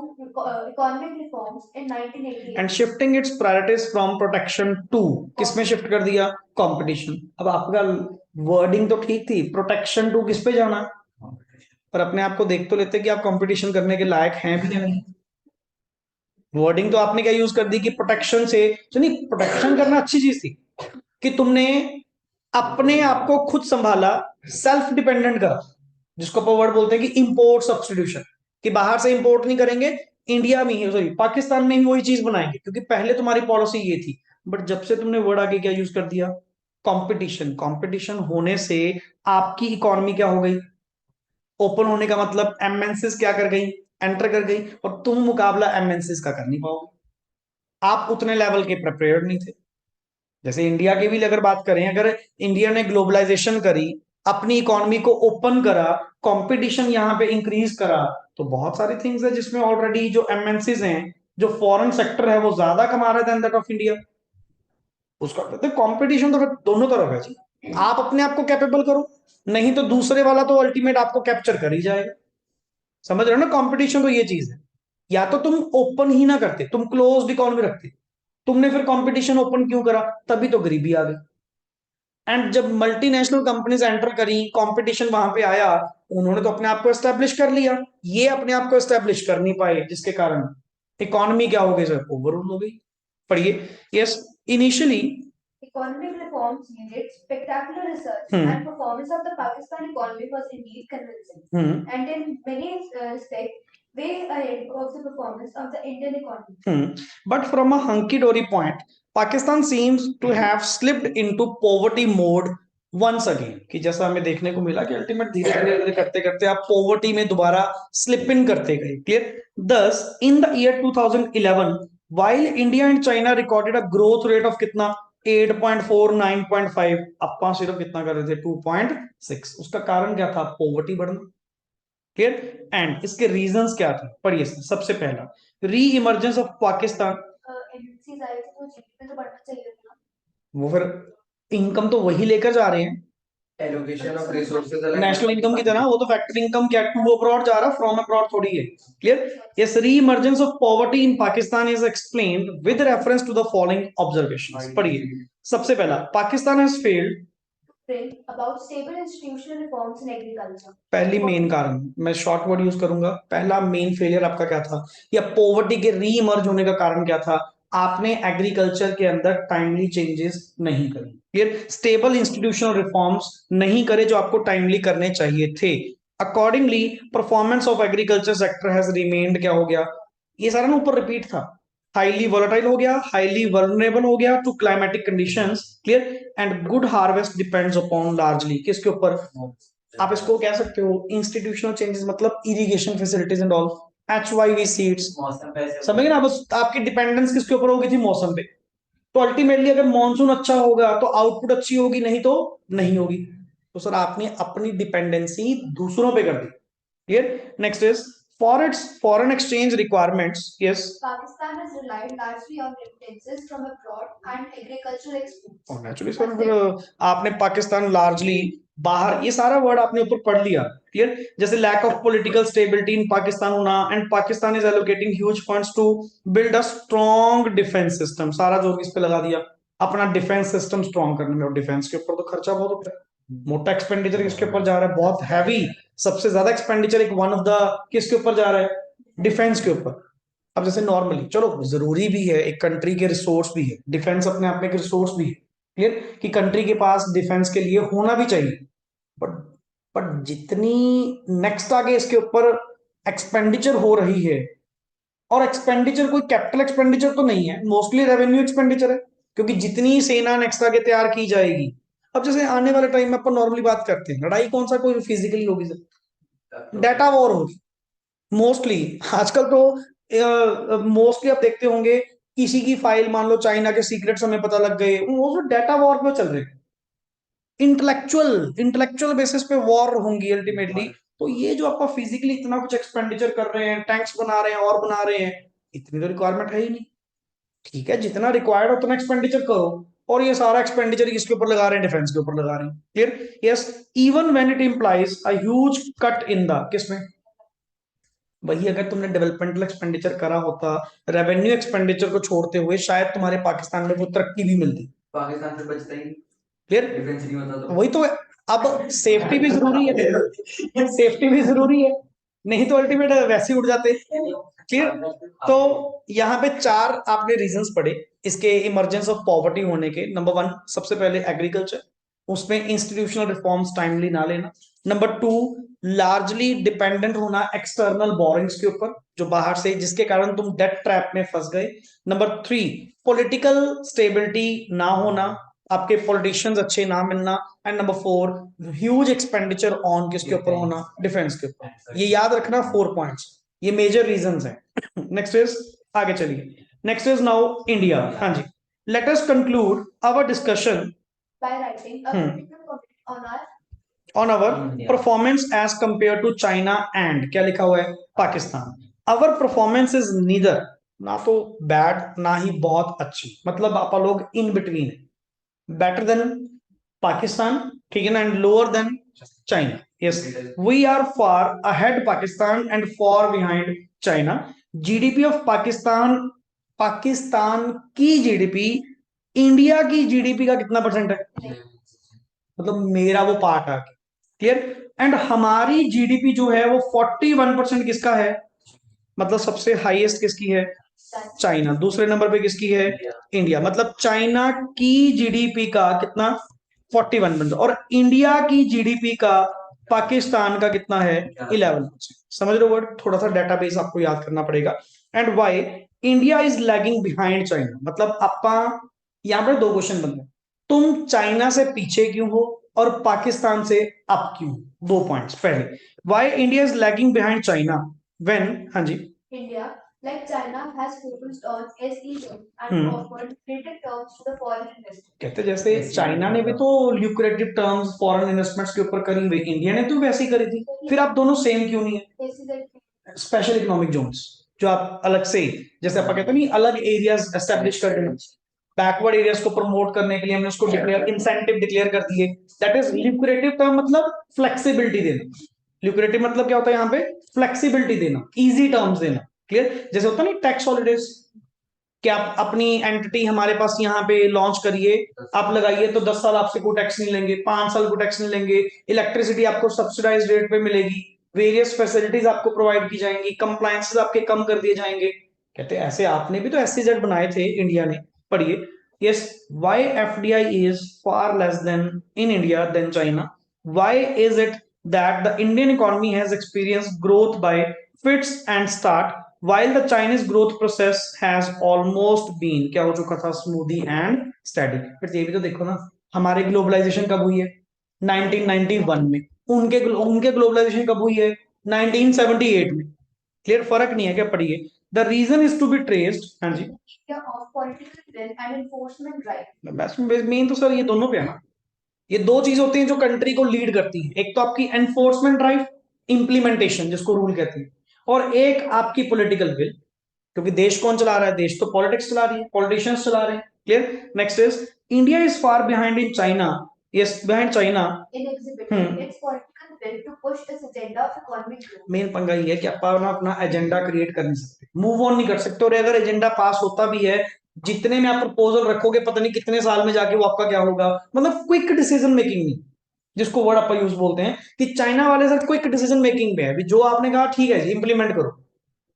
economic reforms in 1988
and shifting its priorities from protection to किसमें शिफ्ट कर दिया? कंपटीशन। अब आपका वर्डिंग तो ठीक थी, प्रोटेक्शन टू किस पे जाना? पर अपने आप को देख तो लेते कि आप कंपटीशन करने के लायक हैं भी या नहीं। वर्डिंग तो आपने क्या यूज कर दी कि प्रोटेक्शन से, तो नहीं, प्रोटेक्शन करना अच्छी चीज थी कि तुमने अपने आप को खुद संभाला, सेल्फ डिपेंडेंट करा, जिसको अपन वर्ड बोलते हैं कि इंपोर्ट सब्स्टिट्यूशन, कि बाहर से इंपोर्ट नहीं करेंगे, इंडिया में ही, सॉरी पाकिस्तान में ही वही चीज बनाएंगे, क्योंकि पहले तुम्हारी पॉलिसी ये थी। बट जब से तुमने वर्ड आगे क्या यूज कर दिया? कंपटीशन। कंपटीशन होने से आपकी इकोनॉमी क्या हो गई? ओपन होने का मतलब एमएनसीज क्या कर गई? एंटर कर गई, और तुम मुकाबला एमएनसीज का कर नहीं पाओगे, आप उतने लेवल के प्रिपेयर्ड नहीं थे। जैसे इंडिया की भी अगर बात करें, अगर इंडिया ने ग्लोबलाइजेशन करी, अपनी इकोनॉमी को ओपन करा, कंपटीशन यहाँ पे इंक्रीज करा, तो बहुत सारी थिंग्स है जिसमें ऑलरेडी जो एमएनसीज हैं, जो फॉरेन सेक्टर है, वो ज्यादा कमा रहे थे दैट ऑफ इंडिया। उसका कंपटीशन तो फिर दोनों तरफ है जी। आप अपने आप को कैपेबल करो, नहीं तो दूसरे वाला तो अल्टीमेट आपको कैप्चर कर ही जाएगा। समझ रहे हो ना? कंपटीशन तो ये चीज है, या तो तुम ओपन ही ना करते, तुम क्लोज्ड इकोनॉमी रखते, तुमने फिर कंपटीशन ओपन क्यों करा? तभी तो गरीबी आ गई। एंड जब मल्टीनेशनल कंपनीज एंटर करी, कंपटीशन वहां पे आया, उन्होंने तो अपने आप को एस्टेब्लिश कर लिया, ये अपने आप को एस्टेब्लिश कर नहीं पाए, जिसके कारण इकोनॉमी क्या हो गई सर? ओवरऑल हो गई। पढ़िए। Yes, initially
economic reforms needed spectacular research and performance of the Pakistan economy was indeed convincing and in many respects way ahead of the performance of the Indian economy.
But from a hunky-dory point, Pakistan seems to have slipped into poverty mode once again, कि जैसा हमें देखने को मिला कि ultimate धीरे धीरे करते करते आप पॉवर्टी में दोबारा स्लिप इन करते गए। Clear? Thus, in the year 2011, while India and China recorded a growth rate of कितना? 8.4, 9.5, अपन सिर्फ कितना कर रहे थे? 2.6। उसका कारण क्या था? पॉवर्टी बढ़ना। क्लियर? एंड इसके रीजंस क्या थे? पढ़िए। सबसे पहला, री इमर्जेंस ऑफ पाकिस्तान। वो फिर इनकम तो वही लेकर जा रहे हैं,
allocation of resources
national income की तरह। वो तो फैक्टरी इनकम क्या टू अब्रॉड जा रहा, फ्रॉम अब्रॉड थोड़ी है। Clear? Yes, re emergence of poverty in Pakistan is explained with reference to the following observations. पढ़िए। सबसे पहला, Pakistan has failed
bring about stable institutional reforms in agriculture.
पहली मेन कारण, मैं शॉर्ट वर्ड यूज करूंगा, पहला मेन फेलियर आपका क्या था, या पॉवर्टी के री इमर्ज होने का कारण क्या था? आपने एग्रीकल्चर के अंदर टाइमली चेंजेस नहीं करे, क्लियर, स्टेबल इंस्टीट्यूशनल रिफॉर्म्स नहीं करे जो आपको टाइमली करने चाहिए थे। Accordingly performance of agriculture sector has remained, क्या हो गया, ये सारा ना ऊपर रिपीट था, हाईली वोलेटाइल हो गया, हाईली वल्नरेबल हो गया to climatic conditions, clear, and good harvest depends upon largely किसके ऊपर? आप इसको कह सकते हो इंस्टीट्यूशनल चेंजेस, मतलब irrigation facilities and all, HYV seeds,
मौसम पे
समझ गए ना? बस आपकी डिपेंडेंस किसके ऊपर होगी थी? मौसम पे। तो अल्टीमेटली अगर मानसून अच्छा होगा तो आउटपुट अच्छी होगी, नहीं तो नहीं होगी। तो सर आपने अपनी डिपेंडेंसी दूसरों पे कर दी, clear. Next is for its foreign exchange requirements, yes,
Pakistan has relied largely on remittances from abroad and agricultural exports.
और नेचुरली सर फिर आपने पाकिस्तान लार्जली बाहर, ये सारा वर्ड आपने ऊपर पढ़ लिया, क्लियर। जैसे lack of political stability in Pakistan होना, and Pakistan is allocating huge funds to build a strong defence system, सारा जोर किस पे लगा दिया? अपना डिफेंस सिस्टम स्ट्रॉन्ग करने में। और डिफेंस के ऊपर तो खर्चा बहुत होता है, मोटा एक्सपेंडिचर किसके ऊपर जा रहा है? बहुत हैवी, सबसे ज्यादा एक्सपेंडिचर एक वन ऑफ द किसके ऊपर जा रहा है? डिफेंस के ऊपर। अब जैसे नॉर्मली, चलो जरूरी भी है, एक कंट्री के रिसोर्स भी है, डिफेंस अपने आप में एक रिसोर्स भी है, क्लियर, कि कंट्री के पास डिफेंस के लिए होना भी चाहिए, बट बट जितनी नेक्स्ट आगे इसके ऊपर एक्सपेंडिचर हो रही है, और एक्सपेंडिचर कोई कैपिटल एक्सपेंडिचर तो नहीं है, मोस्टली रेवेन्यू एक्सपेंडिचर है, क्योंकि जितनी सेना नेक्स्ट आगे तैयार की जाएगी, अब जैसे आने वाले टाइम में अपन नॉर्मली बात करते हैं, लड़ाई कौन सा कोई फिजिकली होगी सर? डाटा वॉर होगी मोस्टली। आजकल तो मोस्टली आप देखते होंगे, किसी की फाइल, मान लो चाइना के सीक्रेट्स हमें पता लग गए, वो डाटा वॉर पे चल रहे हैं, इंटेलेक्चुअल बेसिस पे वॉर होंगी अल्टीमेटली। तो ये जो आपका फिजिकली इतना कुछ एक्सपेंडिचर कर रहे हैं, टैंक्स बना रहे हैं और बना रहे हैं, इतनी तो रिक्वायरमेंट है ही नहीं। ठीक है, जितना रिक्वायर्ड उतना एक्सपेंडिचर करो, और ये सारा एक्सपेंडिचर किसके ऊपर लगा रहे हैं? डिफेंस के ऊपर लगा रहे हैं, clear. Yes, even when it implies a huge cut in the किसमें? वही अगर तुमने डेवलपमेंटल एक्सपेंडिचर करा होता, रेवेन्यू एक्सपेंडिचर को छोड़ते हुए, शायद तुम्हारे पाकिस्तान में वो तरक्की भी मिलती।
पाकिस्तान से बचता ही
क्लियर,
डिफेंस नहीं होता तो
वही तो है। अब सेफ्टी भी जरूरी है, सेफ्टी भी जरूरी है, नहीं तो अल्टीमेट वैसे ही उड़ जाते, क्लियर। तो यहाँ पे चार आपने रीजंस पढ़े इसके इमरजेंस ऑफ पॉवर्टी होने के। नंबर 1, सबसे पहले एग्रीकल्चर, उसमें इंस्टीट्यूशनल रिफॉर्म्स टाइमली ना लेना। नंबर 2, लार्जली डिपेंडेंट होना एक्सटर्नल बोरिंग्स के ऊपर, जो बाहर से, जिसके कारण तुम डेट ट्रैप में फंस गए। नंबर 3, पॉलिटिकल स्टेबिलिटी ना होना, आपके पॉलिटिशियंस अच्छे ना मिलना। And number 4, huge expenditure on किसके ऊपर होना? डिफेंस के ऊपर। ये याद रखना 4 पॉइंट्स, ये मेजर रीजंस हैं। नेक्स्ट इज, आगे चलिए, नेक्स्ट इज नाउ इंडिया। हाँ जी, let us conclude our discussion
by writing a critical comment on our
on our performance as compared to China and, क्या लिखा हुआ है? Pakistan. our performance is neither, ना तो बैड ना ही बहुत अच्छी, मतलब आप लोग इन बिटवीन है, better than पाकिस्तान, ठीक है ना, and lower than China. Yes, we are far ahead Pakistan and far behind China. GDP of Pakistan, Pakistan की जीडीपी इंडिया की जीडीपी का कितना परसेंट है? मतलब मेरा वो पार्ट आ गया, क्लियर। एंड हमारी जीडीपी जो है वो 41% किसका है? मतलब सबसे हाईएस्ट किसकी है? चाइना। दूसरे नंबर पे किसकी है? इंडिया। मतलब चाइना की जीडीपी का कितना? 41%, और इंडिया की जीडीपी का पाकिस्तान का कितना है? 11%। समझ रहे हो वर्ड? थोड़ा सा डेटाबेस आपको याद करना पड़ेगा। And why India is lagging behind China, मतलब आपका यहाँ पर 2 क्वेश्चन बनते हैं, तुम चाइना से पीछे क्यों हो और पाकिस्तान से अप क्यों? 2 पॉइंट्स। पहले, why India is lagging behind China when, हाँ जी,
India, like China, has focused on SEZ and offered greater terms to the foreign investors.
कहते जैसे चाइना ने भी तो ल्यूक्रेटिव टर्म्स फॉरेन इन्वेस्टमेंट्स के ऊपर करी हुई, इंडिया ने तो वैसे ही करी थी, फिर आप दोनों सेम क्यों नहीं है?
SEZ
स्पेशल इकोनॉमिक जोन्स, जो आप अलग से, जैसे आप कहते हैं नहीं, अलग एरियाज एस्टेब्लिश कर देना, बैकवर्ड एरियाज को प्रमोट करने के लिए हमने उसको डिक्लेयर, इंसेंटिव डिक्लेयर कर दिए। दैट इज ल्यूक्रेटिव टर्म, मतलब फ्लेक्सिबिलिटी देना। ल्यूक्रेटिव मतलब क्या होता है यहाँ पे? फ्लेक्सिबिलिटी देना, इजी टर्म्स देना, क्लियर। जैसे होता नहीं टैक्स हॉलिडेज, कि आप अपनी एंटिटी हमारे पास यहाँ पे लॉन्च करिए, आप लगाइए, तो 10 साल आपसे कोई टैक्स नहीं लेंगे, 5 साल कोई टैक्स नहीं लेंगे, इलेक्ट्रिसिटी आपको सब्सिडाइज रेट पे मिलेगी, वेरियस फैसिलिटीज आपको प्रोवाइड की जाएंगी, कंप्लायंसेस आपके कम कर दिए जाएंगे। कहते हैं ऐसे आपने भी तो SEZ बनाए थे इंडिया ने, पढ़िए। yes, why FDI is far less than in India than China? Why is it that the Indian economy has experienced growth by fits and start while the Chinese growth process has almost been क्या हो चुका था, smoothie and steady. फिर ये भी तो देखो ना, हमारे ग्लोबलाइजेशन कब हुई है? 1991 में। उनके उनके ग्लोबलाइजेशन कब हुई है? 1978 में। क्लियर फर्क नहीं है क्या? पढ़िए, the reason is to be traced. हाँ जी,
of political will and enforcement right.
Best main तो सर ये दोनों पे है ना। ये दो चीज होती हैं जो कंट्री को लीड करती हैं, एक तो आपकी एनफोर्समेंट ड्राइव, इंप्लीमेंटेशन जिसको रूल कहते हैं, और एक आपकी पॉलिटिकल विल। क्योंकि देश कौन चला रहा है? देश तो पॉलिटिक्स चला रही है, पॉलिटिशियंस चला रहे हैं। Clear. Next is India is far behind in China. Yes, behind China
in exhibiting its political will to push its agenda of economic growth.
Main पंगा ये है कि आप अपना एजेंडा क्रिएट कर नहीं सकते, मूव ऑन नहीं कर सकते, और अगर एजेंडा पास होता भी है, जितने में आप प्रपोजल रखोगे पता नहीं कितने साल में जाके वो आपका क्या होगा। मतलब क्विक डिसीजन मेकिंग नहीं, जिसको वर्ड आप यूज बोलते हैं, कि चाइना वाले सर क्विक डिसीजन मेकिंग पे है, जो आपने कहा ठीक है जी इंप्लीमेंट करो,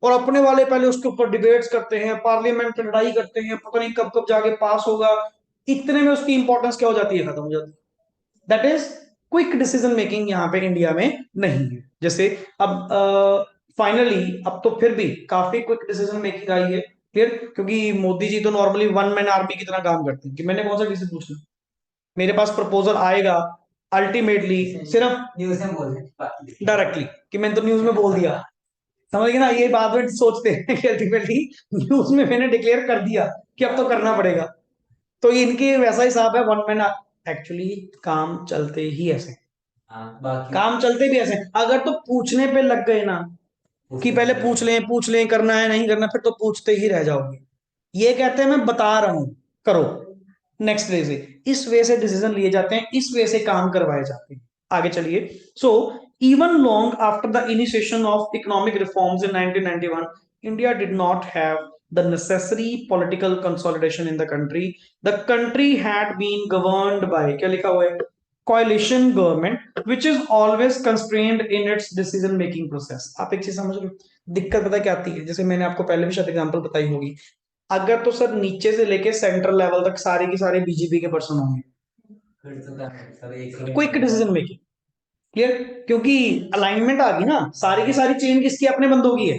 और अपने वाले पहले उसके ऊपर डिबेट्स करते हैं, पार्लियामेंट में लड़ाई करते हैं, पता नहीं कब कब जाके पास होगा, इतने में उसकी इंपॉर्टेंस क्या हो जाती है? खत्म हो जाती है। That is quick decision making यहाँ पे इंडिया में नहीं है। जैसे अब फाइनली अब तो फिर भी काफी क्विक डिसीजन मेकिंग आई है। क्लियर। क्योंकि मोदी जी तो नॉर्मली वन मैन आर्मी की तरह काम करते हैं, कि मैंने कौन सा डिसीजन पूछना, मेरे पास प्रपोजल आएगा, अल्टीमेटली सिर्फ
न्यूज़ में बोल रहे
डायरेक्टली कि मैंने तो न्यूज में बोल दिया, समझ गए ना। ये बाद में सोचते हैं कि अल्टीमेटली न्यूज में मैंने डिक्लेयर कर दिया कि अब तो करना पड़ेगा। तो इनके वैसा हिसाब है, वन मैन। एक्चुअली काम चलते ही ऐसे,
बाकी
काम चलते भी ऐसे। अगर तो पूछने पे लग गए ना कि पहले पूछ लें करना है नहीं करना, फिर तो पूछते ही रह जाओगे। ये कहते हैं मैं बता रहा हूं, करो नेक्स्ट वे से। इस वे से डिसीजन लिए जाते हैं, इस वे से काम करवाए जाते हैं। आगे चलिए। So even long after the initiation of economic reforms in 1991, India did not have the necessary political consolidation in the country. The country had been governed by क्या लिखा हुआ है? Coalition government, which is always constrained in its decision making process. आप एक चीज समझ लो, दिक्कत पता क्या आती है? जैसे मैंने आपको पहले भी शायद एग्जांपल बताई होगी, अगर तो सर नीचे से लेके सेंट्रल लेवल तक सारे के सारे बीजेपी के पर्सन होंगे,
फिर तो सब एक
क्विक डिसीजन मेकिंग। क्लियर। क्योंकि अलाइनमेंट आ गई ना, सारी की सारी चेन किसकी? अपने बंदों की है।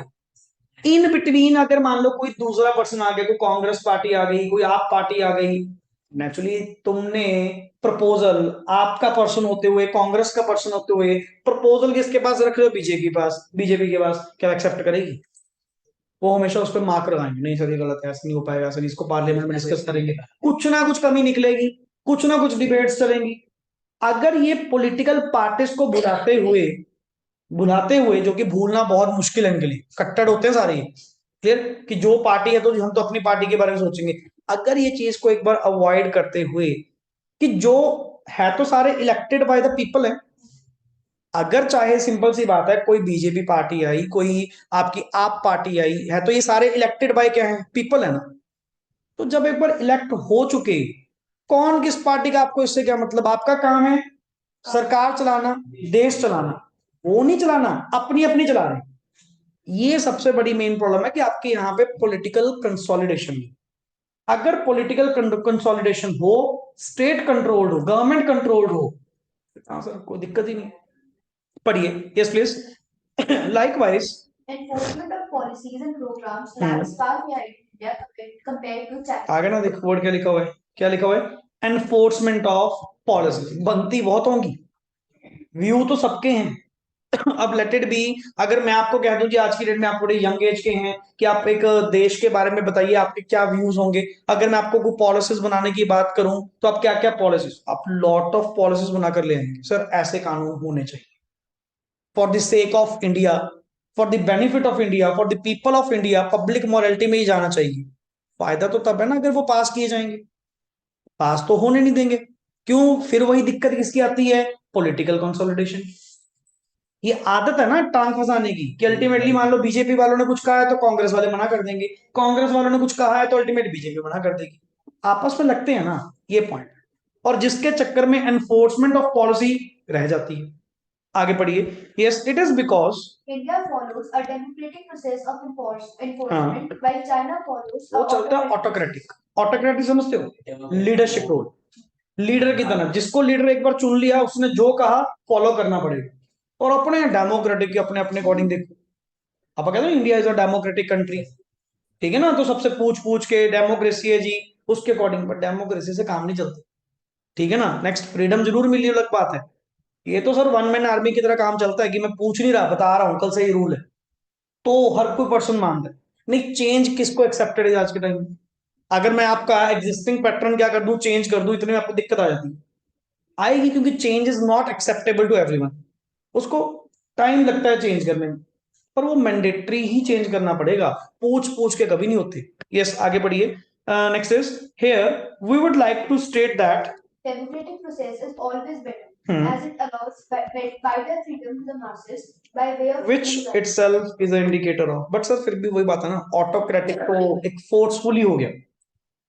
इन बिटवीन अगर मान लो कोई दूसरा पर्सन आ गया, कोई कांग्रेस पार्टी आ गई, कोई आप पार्टी आ गई, नेचुरली तुमने प्रपोजल आपका पर्सन होते हुए, कांग्रेस का पर्सन होते हुए, प्रपोजल किसके पास रख रहे हो? बीजेपी पास। बीजेपी के पास क्या एक्सेप्ट करेगी? वो हमेशा उस पर मार्क लगाएंगे, नहीं सर ये गलत है, ऐसा नहीं हो पाएगा, ऐसा नहीं, इसको पार्लियामेंट में डिस्कस करेंगे, कुछ ना कुछ कमी निकलेगी, कुछ ना कुछ डिबेट्स चलेंगी। अगर ये पॉलिटिकल पार्टीज को बुलाते हुए, जो कि भूलना बहुत मुश्किल है इनके लिए, कट्टर होते हैं सारे। क्लियर। कि जो पार्टी है तो हम तो अपनी पार्टी के बारे में सोचेंगे। अगर ये चीज को एक बार अवॉइड करते हुए कि जो है तो सारे इलेक्टेड बाय द पीपल है, अगर चाहे सिंपल सी बात है कोई बीजेपी पार्टी आई, कोई आपकी आप पार्टी आई है, तो ये सारे इलेक्टेड बाय क्या है? पीपल है ना। तो जब एक बार इलेक्ट हो चुके, कौन किस पार्टी का आपको इससे क्या मतलब? आपका काम है सरकार चलाना, देश चलाना, वो नहीं चलाना, अपनी अपनी चला रहे हैं। ये सबसे बड़ी मेन प्रॉब्लम है कि आपके यहाँ पे पॉलिटिकल कंसोलिडेशन। अगर पॉलिटिकल कंसोलिडेशन हो, स्टेट कंट्रोल्ड हो, गवर्नमेंट कंट्रोल्ड हो, सर कोई दिक्कत ही नहीं। पढ़िए, yes please. Likewise
Enforcement of policies and programs lags far behind India compared to China.
आगे ना देखो वर्ड क्या लिखा हुआ है, क्या लिखा हुआ है? Enforcement of policy. बनती बहुत होंगी, व्यू तो सबके हैं। अब लेट इट बी, अगर मैं आपको कह दूं कि आज की डेट में आप थोड़े यंग एज के हैं, कि आप एक देश के बारे में बताइए आपके क्या व्यूज होंगे। अगर मैं आपको कोई पॉलिसीज बनाने की बात करूं, तो आप क्या क्या पॉलिसीज, आप लॉट ऑफ पॉलिसीज बनाकर ले आएंगे, सर ऐसे कानून होने चाहिए for the sake of India, for the benefit of India, for the people of India, public morality में ही जाना चाहिए। फायदा तो तब है ना अगर वो पास किए जाएंगे, पास तो होने नहीं देंगे। क्यों? फिर वही दिक्कत किसकी आती है? Political consolidation. ये आदत है ना टांग फंसाने की, कि अल्टीमेटली मान लो बीजेपी वालों ने कुछ कहा है तो कांग्रेस वाले मना कर देंगे, कांग्रेस वालों ने कुछ कहा है तो अल्टीमेट बीजेपी मना कर देगी। आपस में लगते हैं ना ये पॉइंट, और जिसके चक्कर में एनफोर्समेंट ऑफ पॉलिसी रह जाती है। आगे पढ़िए। Yes it is because
India follows a democratic process of enforcement, while China follows
वो
a
चलता है
autocratic.
ऑटोक्रेटिक। ऑटोक्रेटिक समझते हो, लीडरशिप रोल, लीडर की तरह, जिसको लीडर एक बार चुन लिया उसने जो कहा फॉलो करना पड़ेगा। और अपने डेमोक्रेटिक के अपने अपने अकॉर्डिंग देखो, आप कहते हो India is a democratic country, ठीक है ना, तो सबसे पूछ पूछ के डेमोक्रेसी है जी उसके अकॉर्डिंग, बट डेमोक्रेसी से काम नहीं चलता, ठीक है ना। नेक्स्ट, फ्रीडम जरूर मिली अलग बात है, ये तो सर वन मैन आर्मी की तरह काम चलता है कि मैं पूछ नहीं रहा, बता रहा हूं कल से ये रूल है, तो हर कोई पर्सन मानता है। नहीं, चेंज किसको एक्सेप्टेड है आज के टाइम में? अगर मैं आपका एग्जिस्टिंग पैटर्न क्या कर दूं, चेंज कर दूं, इतने में आपको दिक्कत आ जाती है, आएगी, क्योंकि change is not acceptable to everyone, उसको टाइम लगता है चेंज करने में, पर वो मैंडेटरी ही चेंज करना पड़ेगा, पूछ पूछ के कभी नहीं होते। यस आगे बढ़िए। Next is here we would like to state that
Democratic process is always better, as it allows wider freedom to the masses by way of
which
human rights.
itself is an indicator of, but sir फिर भी वही बात है ना, autocratic तो एक forcefully हो गया,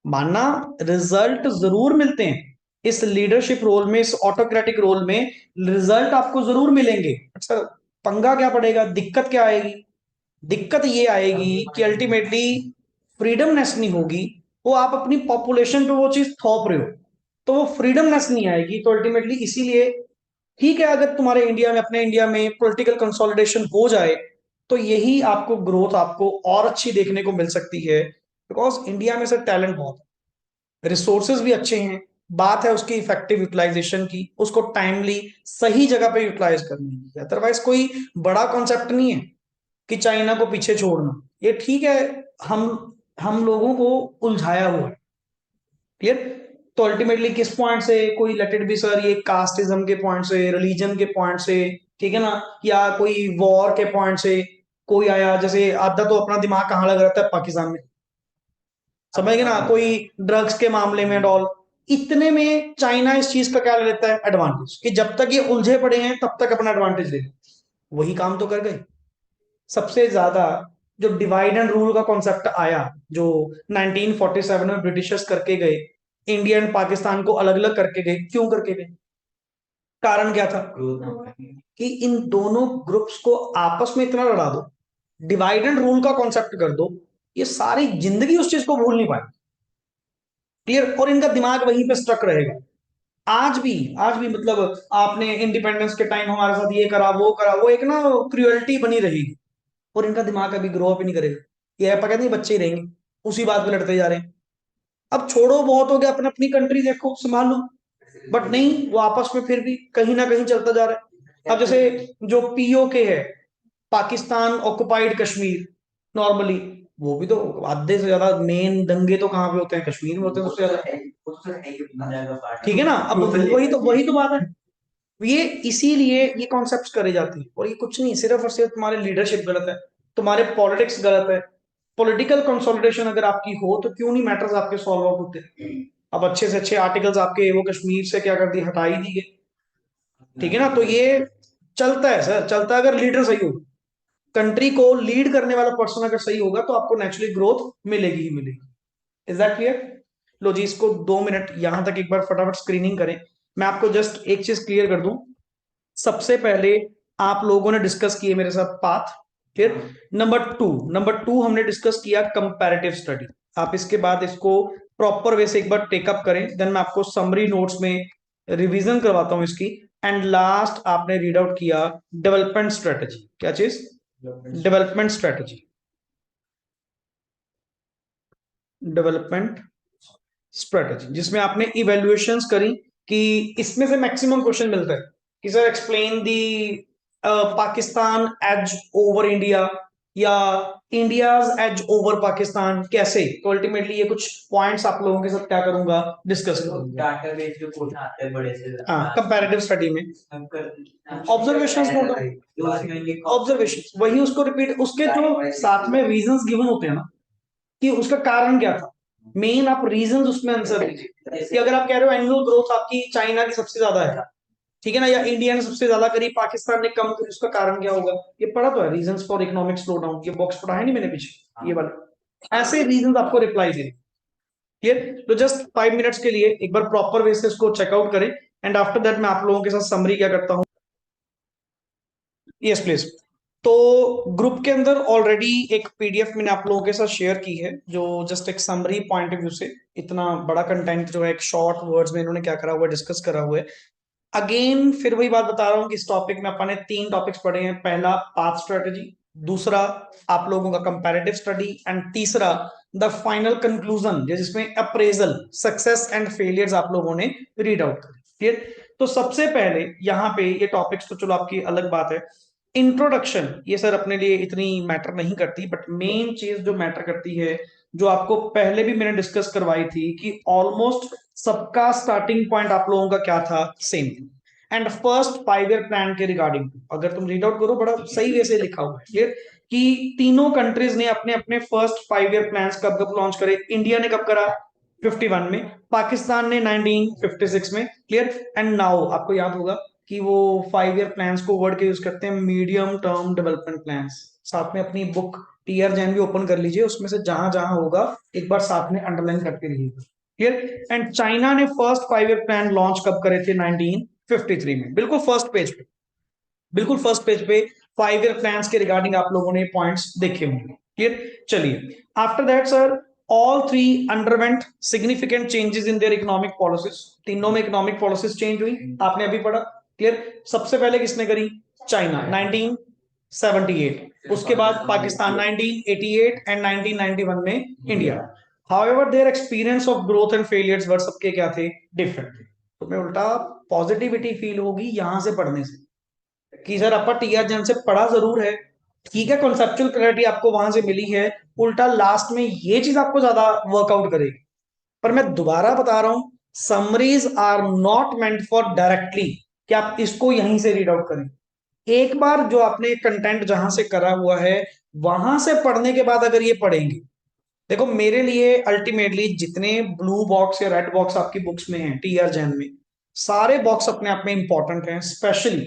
मानना रिजल्ट जरूर मिलते हैं इस लीडरशिप रोल में, इस ऑटोक्रेटिक रोल में रिजल्ट आपको जरूर मिलेंगे, सर पंगा क्या पड़ेगा, दिक्कत क्या आएगी? दिक्कत ये आएगी कि अल्टीमेटली फ्रीडमनेस नहीं होगी, वो आप अपनी पॉपुलेशन पे वो चीज थोप रहे हो, तो वो फ्रीडमनेस नहीं आएगी, तो अल्टीमेटली इसीलिए ठीक है, अगर तुम्हारे इंडिया में, अपने इंडिया में पॉलिटिकल कंसोलिडेशन हो जाए तो यही आपको ग्रोथ आपको और अच्छी देखने को मिल सकती है, बिकॉज इंडिया में सर टैलेंट बहुत है, रिसोर्सेज भी अच्छे हैं, बात है उसकी इफेक्टिव यूटिलाइजेशन की, उसको टाइमली सही जगह पे यूटिलाइज करने की, अदरवाइज कोई बड़ा कॉन्सेप्ट नहीं है कि चाइना को पीछे छोड़ना, ये ठीक है, हम लोगों को उलझाया हुआ है, क्लियर। तो अल्टीमेटली किस पॉइंट से, कोई लेट इट बी सर ये कास्टिज्म के पॉइंट से, रिलीजन के पॉइंट से, ठीक है ना, या कोई वॉर के पॉइंट से कोई आया, जैसे आधा तो अपना दिमाग कहाँ लग रहता है पाकिस्तान में, समझ गए ना, कोई ड्रग्स के मामले में डॉल, इतने में चाइना इस चीज का क्या ले लेता है एडवांटेज, कि जब तक ये उलझे पड़े हैं तब तक अपना एडवांटेज ले, वही काम तो कर गए। सबसे ज्यादा जो डिवाइड एंड रूल का कॉन्सेप्ट आया, जो 1947 में ब्रिटिशर्स करके गए, इंडिया एंड पाकिस्तान को अलग अलग करके गए, क्यों करके गए, कारण क्या था? कि इन दोनों ग्रुप्स को आपस में इतना लड़ा दो, डिवाइड एंड रूल का कॉन्सेप्ट कर दो, ये सारी जिंदगी उस चीज को भूल नहीं पाए, क्लियर, और इनका दिमाग वहीं पे स्ट्रक रहेगा। आज भी मतलब आपने इंडिपेंडेंस के टाइम हमारे साथ ये करा वो करा, वो एक ना क्रुएल्टी बनी रहेगी, और इनका दिमाग अभी ग्रो अप ही नहीं करेगा, ये है कहते नहीं बच्चे ही रहेंगे, उसी बात पे लड़ते जा रहे हैं। अब छोड़ो, बहुत हो गया, अपनी अपनी कंट्री देखो संभाल लो, बट नहीं, वो आपस में फिर भी कहीं ना कहीं चलता जा रहा है। अब जैसे जो पीओके है, पाकिस्तान ऑक्युपाइड कश्मीर, नॉर्मली वो भी तो आधे से ज्यादा मेन दंगे तो कहाँ पे होते हैं, कश्मीर में होते हैं सबसे ज्यादा, ठीक है ना। अब वही तो बात है, ये इसीलिए ये कॉन्सेप्ट्स करे जाते हैं, और ये कुछ नहीं, सिर्फ और सिर्फ तुम्हारे लीडरशिप गलत है, तुम्हारे पॉलिटिक्स गलत है, पॉलिटिकल कंसोलिडेशन अगर आपकी हो तो क्यों नहीं मैटर्स आपके सॉल्व आउट होते। अब अच्छे से अच्छे आर्टिकल्स आपके वो कश्मीर से क्या कर दिए, हटा ही दिए, ठीक है ना। तो ये चलता है सर, चलता है, अगर लीडर सही हो, कंट्री को लीड करने वाला पर्सन अगर सही होगा तो आपको नेचुरली ग्रोथ मिलेगी ही मिलेगी। Is that clear? लो जी, इसको 2 मिनट यहां तक एक बार फटाफट स्क्रीनिंग करें। मैं आपको जस्ट एक चीज क्लियर कर दूं, सबसे पहले आप लोगों ने डिस्कस किए मेरे साथ पाथ, फिर नंबर टू हमने डिस्कस किया कंपैरेटिव स्टडी। आप इसके बाद इसको प्रॉपर वे से एक बार टेकअप करें, देन मैं आपको समरी नोट्स में रिवीजन करवाता हूं इसकी, एंड लास्ट आपने रीड आउट किया डेवलपमेंट स्ट्रेटजी। क्या चीज? डेवलपमेंट स्ट्रेटजी, डेवलपमेंट स्ट्रेटजी, जिसमें आपने इवेल्युएशंस करी कि इसमें से मैक्सिमम क्वेश्चन मिलता है कि sir explain the Pakistan edge over India, या इंडियाज एज ओवर पाकिस्तान, कैसे? तो अल्टीमेटली ये कुछ पॉइंट्स आप लोगों के साथ क्या करूंगा, डिस्कस करूंगा।
डाटा बेस्ड जो क्वेश्चन आते हैं बड़े से,
हाँ, कंपैरेटिव स्टडी में ऑब्जर्वेशंस ऑब्जर्वेशन वही उसको रिपीट, उसके जो साथ में रीजंस गिवन होते हैं ना, कि उसका कारण क्या था, मेन आप रीजंस उसमें आंसर दीजिए। कि अगर आप कह रहे हो एनुअल ग्रोथ आपकी चाइना की सबसे ज्यादा है, ठीक है ना, या इंडिया ने सबसे ज्यादा करी, पाकिस्तान ने कम करी, उसका कारण क्या होगा? ये पढ़ा तो है, reasons for economic slow down, ये बॉक्स पढ़ा है नहीं मैंने पीछे, ये वाला, ऐसे रीजंस आपको रिप्लाई दे। क्लियर? तो जस्ट 5 मिनट्स के लिए एक बार प्रॉपर वे से इसको चेकआउट करें, एंड आफ्टर दैट मैं आप लोगों के साथ समरी क्या करता हूँ। Yes please. तो ग्रुप के अंदर ऑलरेडी एक पीडीएफ मैंने आप लोगों के साथ शेयर की है, जो जस्ट एक समरी पॉइंट ऑफ व्यू से, इतना बड़ा कंटेंट जो है एक शॉर्ट वर्ड्स में इन्होंने क्या करा हुआ है, डिस्कस करा हुआ है। अगेन फिर वही बात बता रहा हूँ कि इस टॉपिक में अपन ने 3 टॉपिक्स पढ़े हैं। पहला पाथ स्ट्रेटजी, दूसरा आप लोगों का कंपैरेटिव स्टडी, एंड तीसरा द फाइनल कंक्लूजन, जिसमें अप्रेजल, सक्सेस एंड फेलियर्स आप लोगों ने रीड आउट करे। क्लियर? तो सबसे पहले यहाँ पे ये टॉपिक्स तो चलो आपकी अलग बात है, इंट्रोडक्शन ये सर अपने लिए इतनी मैटर नहीं करती, बट मेन चीज जो मैटर करती है, जो आपको पहले भी मैंने डिस्कस करवाई थी, कि ऑलमोस्ट सबका स्टार्टिंग पॉइंट आप लोगों का क्या था? Same. And first 5 year plan के रिगार्डिंग अगर तुम रीड आउट करो, बड़ा सही वे से लिखा हुआ है क्लियर, कि तीनों कंट्रीज ने अपने अपने फर्स्ट 5 ईयर प्लान कब कब लॉन्च करे। इंडिया ने कब करा? 51 में, पाकिस्तान ने 1956 में। क्लियर? एंड नाउ आपको याद होगा कि वो 5 ईयर प्लान्स को वर्ड के यूज करते हैं मीडियम टर्म डेवलपमेंट प्लान्स। साथ में अपनी बुक टीआर जैन भी ओपन कर लीजिए, उसमें से जहां जहां होगा एक बार साथ में अंडरलाइन करके लीजिएगा। क्लियर? एंड चाइना ने फर्स्ट 5 ईयर प्लान लॉन्च कब करे थे? 1953 में। बिल्कुल फर्स्ट पेज पे, बिल्कुल फर्स्ट पेज पे 5 ईयर प्लान्स के रिगार्डिंग आप लोगों ने पॉइंट्स देखे होंगे। क्लियर? चलिए, after that sir all three underwent significant changes in their economic policies। तीनों में इकोनॉमिक पॉलिसीज चेंज हुई, आपने अभी पढ़ा। क्लियर? सबसे पहले किसने करी? चाइना 1978, उसके बाद पाकिस्तान 1988 एंड 1991 में India. However their experience of growth and failures were सबके क्या थे? डिफरेंट थे। तो मैं उल्टा पॉजिटिविटी फील होगी यहां से पढ़ने से, कि सर अपन टीआर जन से पढ़ा जरूर है, ठीक है, कॉन्सेप्चुअल क्लैरिटी आपको वहां से मिली है, उल्टा लास्ट में ये चीज आपको ज्यादा वर्कआउट करेगी। पर मैं दोबारा बता रहा हूं, summaries are not meant for directly कि आप इसको यहीं से रीड आउट करें। एक बार जो आपने कंटेंट जहां से करा हुआ है वहां से पढ़ने के बाद अगर ये पढ़ेंगे, देखो मेरे लिए अल्टीमेटली जितने ब्लू बॉक्स या रेड बॉक्स आपकी बुक्स में है टीआर जैन में, सारे बॉक्स अपने आप में इंपॉर्टेंट हैं, स्पेशली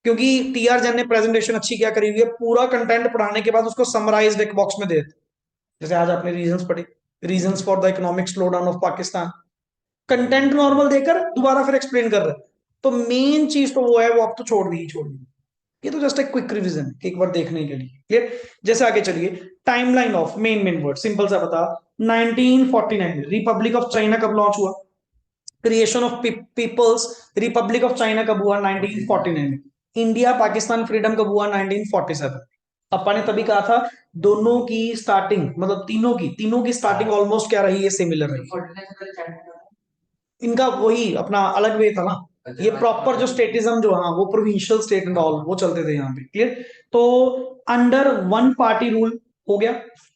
क्योंकि टीआर जैन ने प्रेजेंटेशन अच्छी क्या करी हुई है, पूरा कंटेंट पढ़ाने के बाद उसको समराइज्ड एक बॉक्स में दे देते। जैसे आज आपने रीजंस पढ़े, reasons for the economic slow down of Pakistan, content normal देकर दोबारा फिर एक्सप्लेन कर रहे हैं। तो मेन चीज तो वो है, वो आप तो छोड़ दी, छोड़ दी। ये तो जस्ट एक क्विक रिवीजन है एक बार देखने के लिए। क्लियर? जैसे आगे चलिए, timeline of main word simple सा बता। 1949 में रिपब्लिक ऑफ चाइना कब लॉन्च हुआ? Creation of people's republic of China कब हुआ? 1949 में। इंडिया पाकिस्तान फ्रीडम कब हुआ? 1947। अपन ने तभी कहा था दोनों की स्टार्टिंग, मतलब तीनों की स्टार्टिंग ऑलमोस्ट क्या रही है? सिमिलर रही। इनका वही अपना अलग वे था ना, ये प्रॉपर जो स्टेटिज्म जो, हाँ वो प्रोविंशियल स्टेट एंड ऑल वो चलते थे यहाँ पे। क्लियर? तो अंडर वन पार्टी रूल हो गया,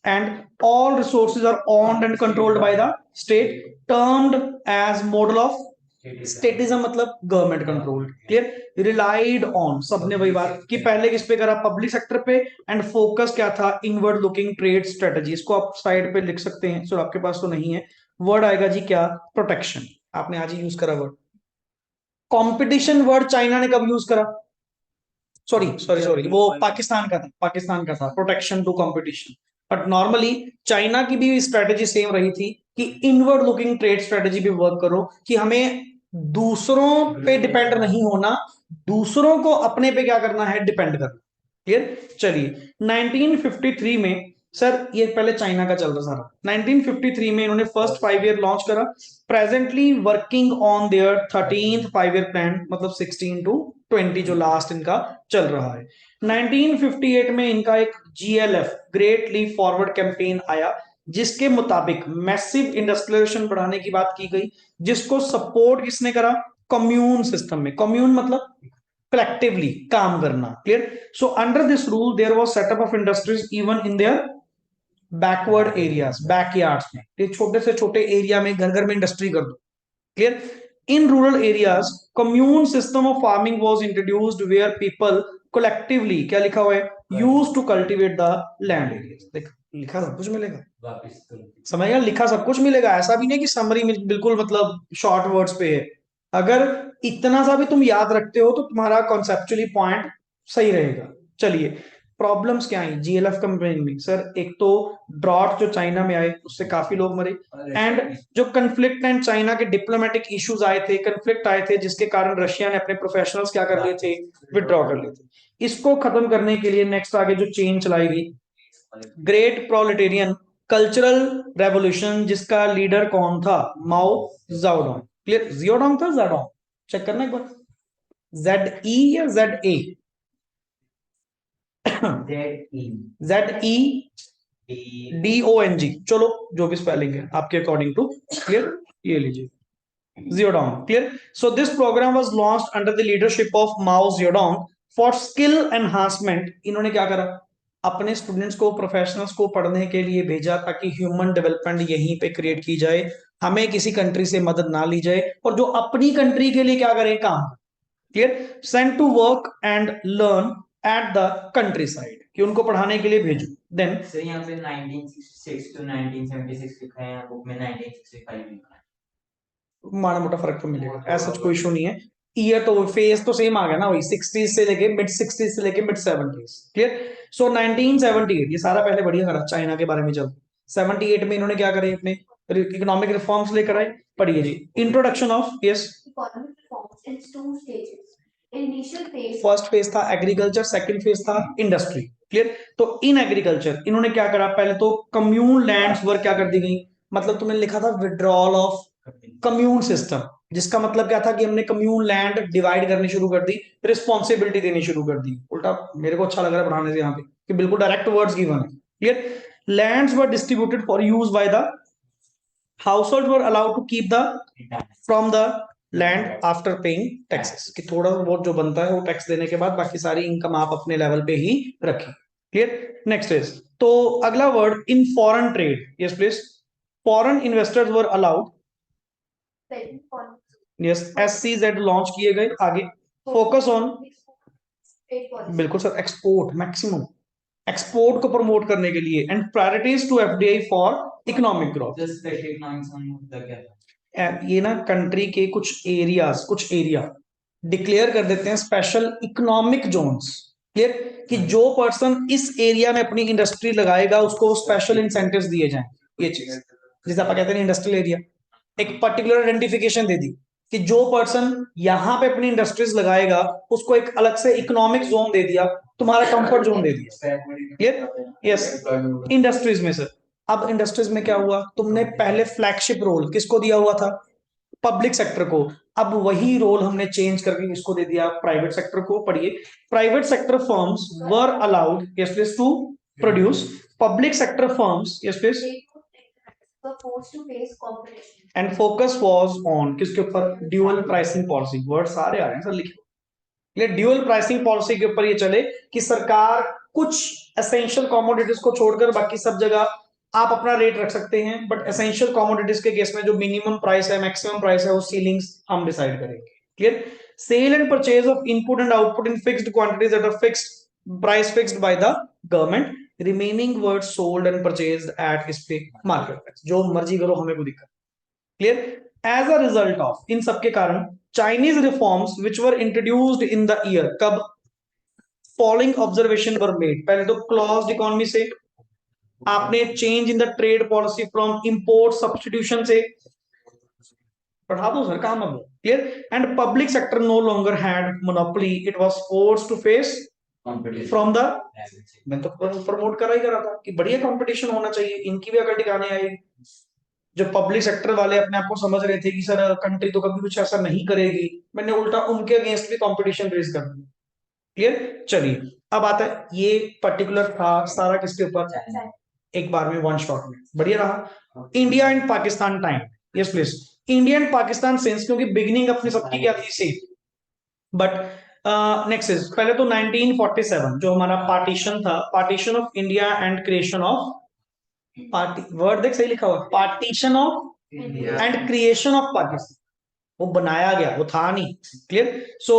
and all resources are owned and controlled by the state, termed as model of statism, मतलब government controlled. Clear? Relied on, सबने वही बात कि पहले किस पे करा? पब्लिक सेक्टर पे, एंड फोकस क्या था? Inward looking trade strategy. इसको आप साइड पे लिख सकते हैं, सो आपके पास तो नहीं है, वर्ड आएगा जी क्या? प्रोटेक्शन। आपने आज ही यूज करा वर्ड। कंपटीशन वर्ड चाइना ने कब यूज करा? सॉरी, वो पाकिस्तान का था, protection to competition. But normally China की भी स्ट्रेटेजी सेम रही थी कि इनवर्ड लुकिंग ट्रेड स्ट्रेटेजी पे वर्क करो, कि हमें दूसरों पे डिपेंड नहीं होना, दूसरों को अपने पे क्या करना है? डिपेंड करना। क्लियर? चलिए, 1953 में सर, ये पहले चाइना का चल रहा सारा। 1953 में इन्होंने फर्स्ट 5 ईयर लॉन्च करा, presently working on their 13th 5 year plan, मतलब 16 to 20 जो लास्ट इनका चल रहा है। 1958 में इनका एक GLF great leap forward campaign आया, जिसके मुताबिक मैसिव इंडस्ट्रियलाइजेशन बढ़ाने की बात की गई, जिसको सपोर्ट किसने करा? कम्यून सिस्टम में। कम्यून मतलब कलेक्टिवली काम करना। Clear? So under this rule there was setup of industries even in their backward areas, backyards में, छोटे से छोटे एरिया में घर घर में इंडस्ट्री कर दो। Clear? In rural areas commune system of farming was introduced where people collectively, क्या लिखा हुआ है? Used to cultivate the land areas. देख, लिखा सब कुछ मिलेगा, समझ गया? लिखा सब कुछ मिलेगा, ऐसा भी नहीं कि समरी में बिल्कुल मतलब शॉर्ट वर्ड्स पे है। अगर इतना सा भी तुम याद रखते हो तो तुम्हारा कॉन्सेप्चुअली पॉइंट सही रहेगा। चलिए, प्रॉब्लम्स क्या आई जीएलएफ कंपेन में? सर एक तो ड्रॉट जो चाइना में आए उससे काफी लोग मरे, एंड जो कंफ्लिक्ट एंड चाइना के डिप्लोमेटिक इश्यूज आए थे, कंफ्लिक्ट आए थे, जिसके कारण रशिया ने अपने प्रोफेशनल्स क्या कर लिए थे, विड्रॉ कर लिए थे। इसको खत्म करने के लिए नेक्स्ट आगे जो चेन चलाई गई, ग्रेट प्रोलेटेरियन कल्चरल रेवोल्यूशन, जिसका लीडर कौन था? माओ जाओडोंग। क्लियर? जियोडोंग था, जाडोंग? चेक करना एक बार, जेड ई या Z A? Z E D O N G, चलो जो भी स्पेलिंग है आपके अकॉर्डिंग टू। क्लियर? ये लीजिए, Zedong. Clear? So this program was launched under the leadership of Mao Zedong for skill enhancement. इन्होंने क्या करा? अपने स्टूडेंट्स को, प्रोफेशनल्स को पढ़ने के लिए भेजा ताकि ह्यूमन डेवलपमेंट यहीं पे क्रिएट की जाए, हमें किसी कंट्री से मदद ना ली जाए, और जो अपनी कंट्री के लिए क्या करें, काम। Clear? Sent to work and learn at the countryside, कि उनको पढ़ाने के लिए भेजो। देन
सर यहाँ पे 1966 to 1976 लिखा है, यहाँ बुक में 1965 लिखा है।
माड़ा मोटा फर्क तो मिलेगा, ऐसा कोई इशू नहीं है। ईयर तो फेज तो सेम आ गया ना, वही 60 से लेके मिड 60 से लेके मिड 70। क्लियर? सो 1978, ये सारा पहले बढ़िया करा चाइना के बारे में। जब 78 में इन्होंने क्या करे, अपने इकोनॉमिक रिफॉर्म्स लेकर आए। पढ़िए जी, introduction of, yes.
Economic reforms in two stages. Initial phase.
First phase था एग्रीकल्चर, सेकंड फेज था इंडस्ट्री। क्लियर? तो इन एग्रीकल्चर इन्होंने क्या करा, पहले तो कम्यून लैंड्स वर क्या कर दी गई, मतलब तुमने लिखा था विड्रॉल ऑफ कम्यून सिस्टम, जिसका मतलब क्या था कि हमने कम्यून लैंड डिवाइड करनी शुरू कर दी, रिस्पॉन्सिबिलिटी देनी शुरू कर दी। उल्टा मेरे को अच्छा लग रहा है पढ़ाने से यहाँ पे कि बिल्कुल डायरेक्ट वर्ड्स गिवन है। Clear? Lands were distributed for use by the household, were allowed to keep the from the land after paying taxes, कि थोड़ा बहुत जो बनता है वो टैक्स देने के बाद बाकी सारी इनकम आप अपने लेवल पे ही रखें। क्लियर? नेक्स्ट इज, तो अगला word in foreign trade, yes please. Foreign investors were allowed, yes, SCZ launch किए गए। आगे फोकस ऑन, बिल्कुल सर, एक्सपोर्ट, मैक्सिमम एक्सपोर्ट को प्रमोट करने के लिए, and priorities to FDI for economic growth. ये ना कंट्री के कुछ एरिया डिक्लेयर कर देते हैं स्पेशल इकोनॉमिक जोन्स। क्लियर? कि जो पर्सन इस एरिया में अपनी इंडस्ट्री लगाएगा उसको स्पेशल इंसेंटिव्स दिए जाएं। ये चीज जिसे आप कहते हैं इंडस्ट्रियल एरिया, एक पर्टिकुलर आइडेंटिफिकेशन दे दी कि जो पर्सन यहाँ पे अपनी इंडस्ट्रीज लगाएगा उसको एक अलग से इकोनॉमिक जोन दे दिया, तुम्हारा कंफर्ट जोन दे दिया। क्लियर? यस, इंडस्ट्रीज में सर। अब इंडस्ट्रीज में क्या हुआ, तुमने पहले फ्लैगशिप रोल किसको दिया हुआ था, पब्लिक सेक्टर को। अब वही रोल हमने चेंज करके इसको दे दिया प्राइवेट सेक्टर को। पढ़िए, private sector firms were allowed, yes please, to produce, public sector firms, yes please, and focus was on, किसके ऊपर, ड्यूअल प्राइसिंग पॉलिसी। वर्ड सारे आ रहे हैं सर लिखे। ये ड्यूअल प्राइसिंग पॉलिसी के ऊपर ये चले कि सरकार कुछ एसेंशियल कमोडिटीज को छोड़कर बाकी सब जगह आप अपना रेट रख सकते हैं, बट एसेंशियल कमोडिटीज के केस में जो मिनिमम प्राइस है, मैक्सिमम प्राइस है, वो सीलिंग्स हम डिसाइड करेंगे। Clear? Sale and purchase of input and output in fixed quantities at a fixed price fixed by the government, remaining words sold and purchased at इस पे market price. जो मर्जी करो, हमें कोई दिक्कत। Clear? As a result of इन सबके कारण Chinese reforms which were introduced in the year, कब, फॉलोइंग ऑब्जर्वेशन वर मेड। पहले तो क्लोज्ड इकोनॉमी से, आपने change in the trade policy from import substitution से, पढ़ा दो सर काम अब। Clear? And public sector no longer had monopoly, it was forced to face from the, मैं तो प्रमोट करा ही करा था कि बढ़िया कंपटीशन होना चाहिए, इनकी भी अगर टिकाने आएगी। जो पब्लिक सेक्टर वाले अपने आप को समझ रहे थे कि सर कंट्री तो कभी कुछ ऐसा नहीं करेगी, मैंने उल्टा उनके अगेंस्ट भी कंपटीशन रेज कर दिया। क्लियर? चलिए, अब आता है ये पर्टिकुलर था सारा किसके ऊपर, एक बार में वन शॉट में, बढ़िया रहा। India and Pakistan time, yes please. India and Pakistan sense, क्योंकि बिगिनिंग अपनी सबकी क्या थी, सेम, बट नेक्स्ट इज, पहले तो 1947 जो हमारा पार्टीशन था, partition of India and creation of, word देख सही लिखा हुआ, partition of and creation of Pakistan, वो बनाया गया, वो था नहीं। Clear? So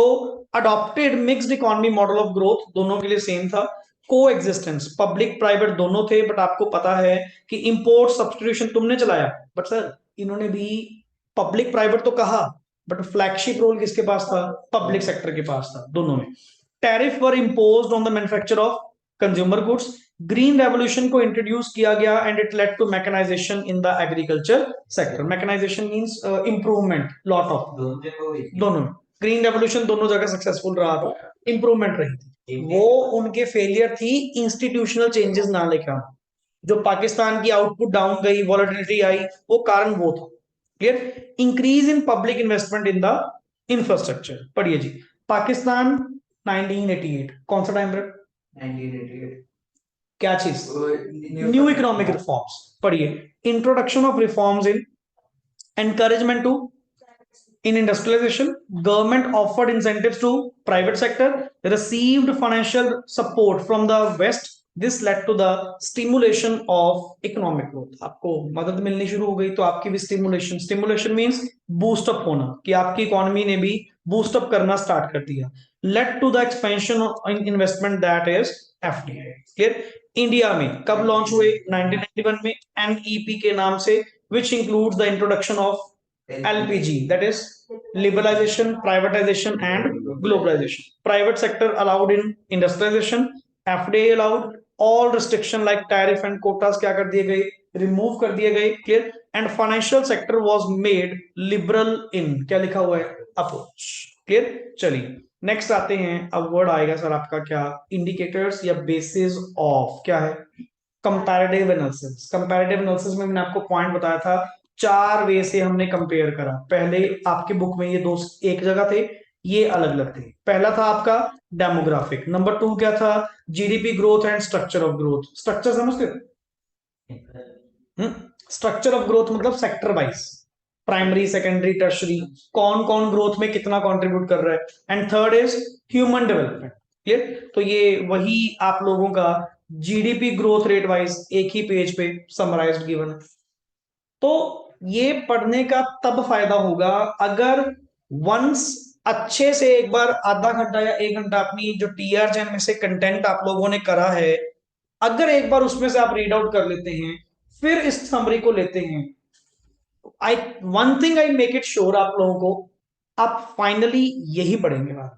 adopted mixed economy model of growth, दोनों के लिए सेम था। को एग्जिस्टेंस, पब्लिक प्राइवेट दोनों थे, बट आपको पता है कि इंपोर्ट सब्स्टिट्यूशन तुमने चलाया, बट सर इन्होंने भी पब्लिक प्राइवेट तो कहा, बट फ्लैगशिप रोल किसके पास था? पब्लिक सेक्टर के पास था, दोनों में। Tariff were imposed on the manufacture of consumer goods. Green revolution को इंट्रोड्यूस किया गया and it led to mechanisation in the agriculture sector. Mechanisation means improvement, lot of, दोनों में। ग्रीन रेवोल्यूशन दोनों जगह सक्सेसफुल रहा था, इंप्रूवमेंट रही थी। वो उनके फेलियर थी इंस्टीट्यूशनल चेंजेस ना लेकर आना। जो पाकिस्तान की आउटपुट डाउन गई, वॉलेटिलिटी आई, वो कारण वो था। Clear? Increase in public investment in the infrastructure. पढ़िए जी, पाकिस्तान 1988 कौन सा टाइम रहा?
1988
क्या चीज? New economic reforms. पढ़िए, introduction of reforms in encouragement to in industrialization, government offered incentives to private sector, received financial support from the west. This led to the stimulation of economic growth. आपको मदद मिलनी शुरू हो गई तो आपकी भी स्टिमुलेशन मींस बूस्ट अप होना, कि आपकी इकोनॉमी ने भी बूस्ट अप करना स्टार्ट कर दिया। led to the expansion of investment, that is FDI। Clear? India में कब लॉन्च हुए? 1991 में, NEP के नाम से, which includes the introduction of LPG, that is liberalization, privatization and globalization. Private sector allowed in industrialization, FDI allowed, all restriction like tariff and quotas क्या कर दिए गए? रिमूव कर दिए गए। Clear? And financial sector was made liberal in, क्या लिखा हुआ है? अप्रोच। क्लियर? चलिए नेक्स्ट आते हैं। अब वर्ड आएगा सर आपका क्या? इंडिकेटर्स या बेसिस ऑफ, क्या है? Comparative analysis. कंपैरेटिव एनालिसिस में मैंने आपको पॉइंट बताया था, 4 वे से हमने कंपेयर करा। पहले आपके बुक में ये दो एक जगह थे, ये अलग अलग थे। पहला था आपका डेमोग्राफिक, नंबर 2 क्या था? GDP growth and structure of growth. Structure समझते हो? स्ट्रक्चर ऑफ ग्रोथ मतलब sector wise, primary, secondary, tertiary, कौन कौन ग्रोथ में कितना कंट्रीब्यूट कर रहा है। And third is human development. Clear? तो ये वही आप लोगों का जीडीपी ग्रोथ रेट वाइज एक ही पेज पे समराइज्ड गिवन है। तो ये पढ़ने का तब फायदा होगा अगर वंस अच्छे से एक बार आधा घंटा या 1 घंटा अपनी जो टीआर चैन में से कंटेंट आप लोगों ने करा है, अगर एक बार उसमें से आप रीड आउट कर लेते हैं, फिर इस समरी को लेते हैं, I one thing I make it sure आप लोगों को, आप फाइनली यही पढ़ेंगे। बाद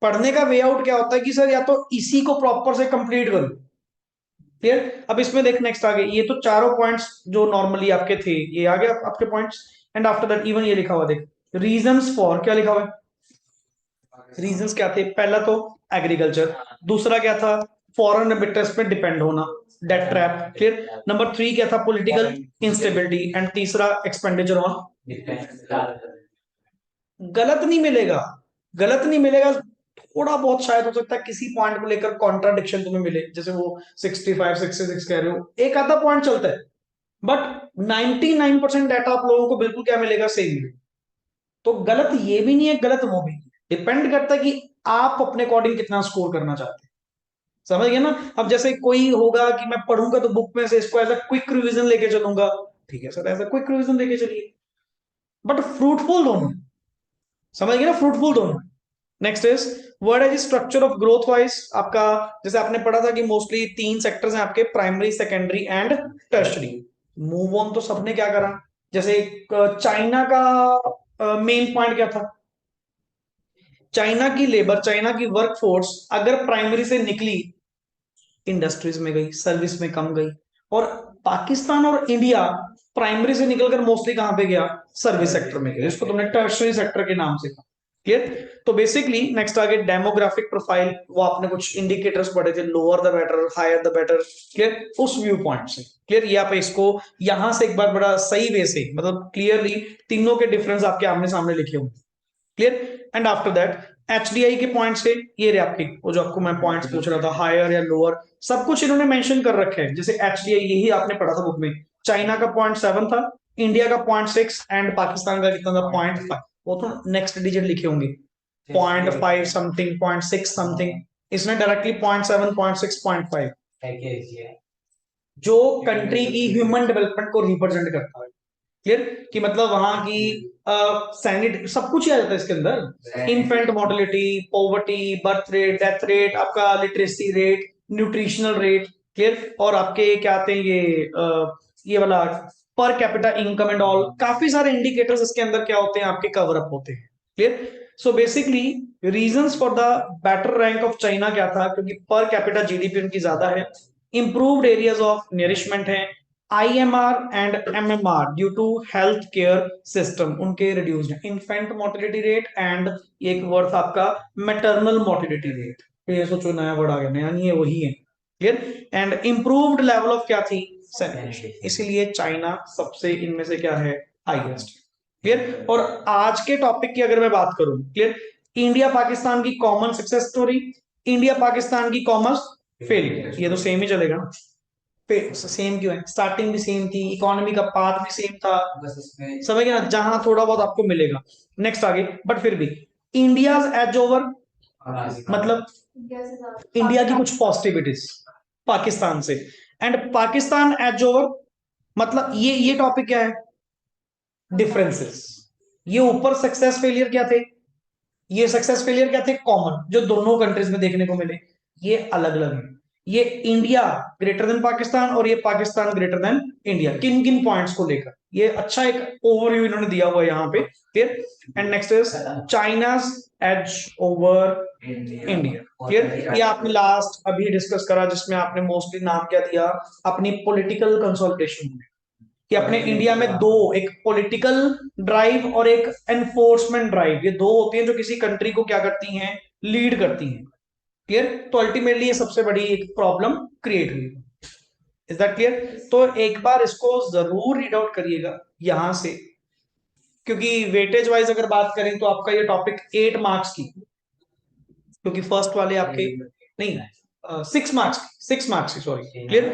पढ़ने का वे आउट क्या होता है कि सर या तो इसी को प्रॉपर से कंप्लीट करो। क्लियर? अब इसमें देख नेक्स्ट आगे, ये तो चारों पॉइंट्स जो नॉर्मली आपके थे ये आ गए आपके points. And after that even ये लिखा हुआ देख, रीजंस फॉर, क्या लिखा हुआ है? रीजंस क्या थे? पहला तो एग्रीकल्चर, दूसरा क्या था? फॉरेन रेमिटेंस पे डिपेंड होना, डेट ट्रैप। क्लियर? नंबर 3 क्या था? Political instability. एंड तीसरा एक्सपेंडिचर ऑन। गलत नहीं मिलेगा, गलत नहीं मिलेगा, थोड़ा बहुत शायद हो सकता है किसी पॉइंट को लेकर कॉन्ट्राडिक्शन तुम्हें मिले, जैसे वो 65 66 कह रहे हो, एक आधा पॉइंट चलता है, बट 99% डाटा आप लोगों को बिल्कुल क्या मिलेगा? सेम मिलेगा। तो गलत ये भी नहीं है, गलत वो भी, डिपेंड करता है कि आप अपने अकॉर्डिंग कितना स्कोर करना चाहते हैं। समझ गए ना? अब जैसे कोई होगा कि मैं पढ़ूंगा तो बुक में से इसको एज अ क्विक रिवीजन लेके चलूंगा, ठीक है sir, as a quick revision लेके चलिए, बट फ्रूटफुल दोनों। समझ गए ना? फ्रूटफुल दोनों। Next is word edge structure of growth wise. आपका जैसे आपने पढ़ा था कि मोस्टली 3 सेक्टर्स हैं आपके, primary, secondary and tertiary. Move on तो सबने क्या करा? जैसे चाइना का मेन पॉइंट क्या था? चाइना की लेबर, चाइना की वर्कफोर्स अगर प्राइमरी से निकली, इंडस्ट्रीज में गई, सर्विस में कम गई। और पाकिस्तान और इंडिया प्राइमरी से निकलकर मोस्टली कहां पे गया? सर्विस सेक्टर में गया, इसको तुमने टर्शरी सेक्टर के नाम से कहा। क्लियर? तो बेसिकली नेक्स्ट आगे डेमोग्राफिक प्रोफाइल, वो आपने कुछ इंडिकेटर्स पढ़े थे, lower the better, higher the better. Clear? उस व्यू पॉइंट से। क्लियर? ये आप इसको यहां से एक बार बड़ा सही वे से, मतलब क्लियरली तीनों के डिफरेंस आपके आमने सामने लिखे होंगे। Clear? And after that HDI के पॉइंट्स थे, ये रे आपके, वो जो आपको मैं पॉइंट्स पूछ रहा था, हायर या लोअर, सब कुछ इन्होंने मेंशन कर रखे हैं। जैसे एचडीआई यही आपने पढ़ा था बुक में, चाइना का 0.7 था, इंडिया का 0.6 एंड पाकिस्तान का कितना था? 0.5। वो तो नेक्स्ट डिजिट लिखे होंगे, 0.5 समथिंग, 0.6 समथिंग। इसने डायरेक्टली 0.7, 0.6, 0.5 जो कंट्री की ह्यूमन डेवलपमेंट को रिप्रेजेंट करता है। क्लियर? कि मतलब वहां की सैनिट सब कुछ ही आ जाता है इसके अंदर, infant mortality, poverty, birth rate, death rate, आपका literacy rate, nutritional rate. Clear? और आपके क्या आते हैं ये वाला per capita income and all, काफी सारे इंडिकेटर्स इसके अंदर क्या होते हैं आपके कवर अप होते हैं। Clear. So basically reasons for the better rank of China क्या था, क्योंकि पर कैपिटा जीडीपी उनकी ज्यादा है, इंप्रूव्ड एरियाज ऑफ नरिशमेंट है, IMR and MMR due to health care system उनके रिड्यूस्ड है, इन्फेंट मोर्टेलिटी रेट एंड एक वर्ड था आपका मैटरनल मोर्टेलिटी रेट, ये सोचो नया वर्ड आ गया, नया नहीं है वही है। Clear. And improved level of क्या थी, सैनिटेशन, इसीलिए चाइना सबसे इनमें से क्या है, हाईएस्ट। क्लियर। और आज के टॉपिक की अगर मैं बात करूं, क्लियर, इंडिया पाकिस्तान की common success story, India Pakistan की कॉमन फेलियर, ये तो सेम ही चलेगा ना, सेम क्यों है, स्टार्टिंग भी सेम थी, इकोनॉमी का पाथ भी सेम था,
बस इसमें
समझ गए ना, जहां थोड़ा बहुत आपको मिलेगा। नेक्स्ट आगे, बट फिर भी इंडियाज एज ओवर, मतलब
इंडिया से ज्यादा
इंडिया की कुछ पॉजिटिविटीज पाकिस्तान से, एंड पाकिस्तान एज ओवर, मतलब ये टॉपिक क्या है, डिफरेंसेस। ये ऊपर सक्सेस फेलियर क्या थे, ये सक्सेस फेलियर क्या थे, कॉमन जो दोनों कंट्रीज में देखने को मिले, ये अलग अलग है। ये इंडिया ग्रेटर देन पाकिस्तान और ये पाकिस्तान ग्रेटर देन इंडिया, किन किन पॉइंट्स को लेकर, ये अच्छा एक ओवरव्यू इन्होंने दिया हुआ है यहाँ पे। Clear. And next is China's edge over India. Clear. ये आपने लास्ट अभी डिस्कस करा, जिसमें आपने मोस्टली नाम क्या दिया, अपनी पॉलिटिकल कंसोलिडेशन, कि अपने इंडिया में दो, एक पॉलिटिकल ड्राइव और एक एनफोर्समेंट ड्राइव, ये दो होती हैं जो किसी कंट्री को क्या करती हैं, लीड करती हैं। क्लियर। तो अल्टीमेटली ये सबसे बड़ी एक प्रॉब्लम क्रिएट हुई। Is that clear. तो एक बार इसको जरूर रीड आउट करिएगा यहां से, क्योंकि वेटेज वाइज अगर बात करें तो आपका ये टॉपिक 8 मार्क्स की, क्योंकि फर्स्ट वाले आपके नहीं 6 मार्क्स, 6 मार्क्स की, सॉरी। क्लियर।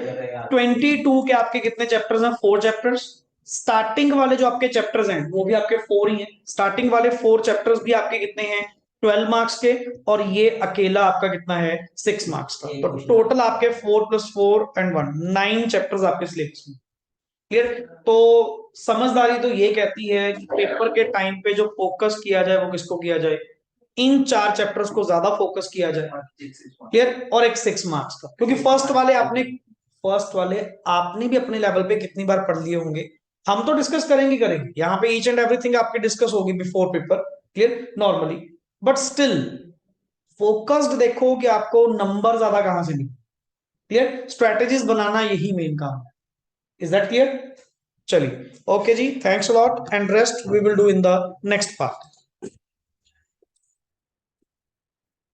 22 के आपके कितने चैप्टर्स हैं, 4 चैप्टर्स। स्टार्टिंग वाले जो आपके चैप्टर्स हैं वो भी आपके 4 ही हैं, स्टार्टिंग वाले 4 चैप्टर्स भी आपके कितने हैं, 12 मार्क्स के, और ये अकेला आपका कितना है, 6 मार्क्स का। तो टोटल आपके 4 + 4 & 1 9 चैप्टर्स आपके सिलेबस में। क्लियर। तो समझदारी तो ये कहती है कि पेपर के टाइम पे जो फोकस किया जाए वो किसको किया जाए, इन 4 चैप्टर्स को ज्यादा फोकस किया जाए। क्लियर। और एक 6 मार्क्स का, क्योंकि फर्स्ट वाले आपने भी अपने लेवल पे कितनी बार पढ़ लिए होंगे, हम तो डिस्कस करेंगे यहाँ पे, ईच एंड एवरीथिंग आपकी डिस्कस होगी before paper. Clear. Normally, but still focused देखो कि आपको नंबर ज्यादा कहां से मिले। क्लियर। स्ट्रेटेजीज बनाना यही मेन काम है। Is that clear. चलिए, ओके जी, thanks a lot, and rest we will do in the next part.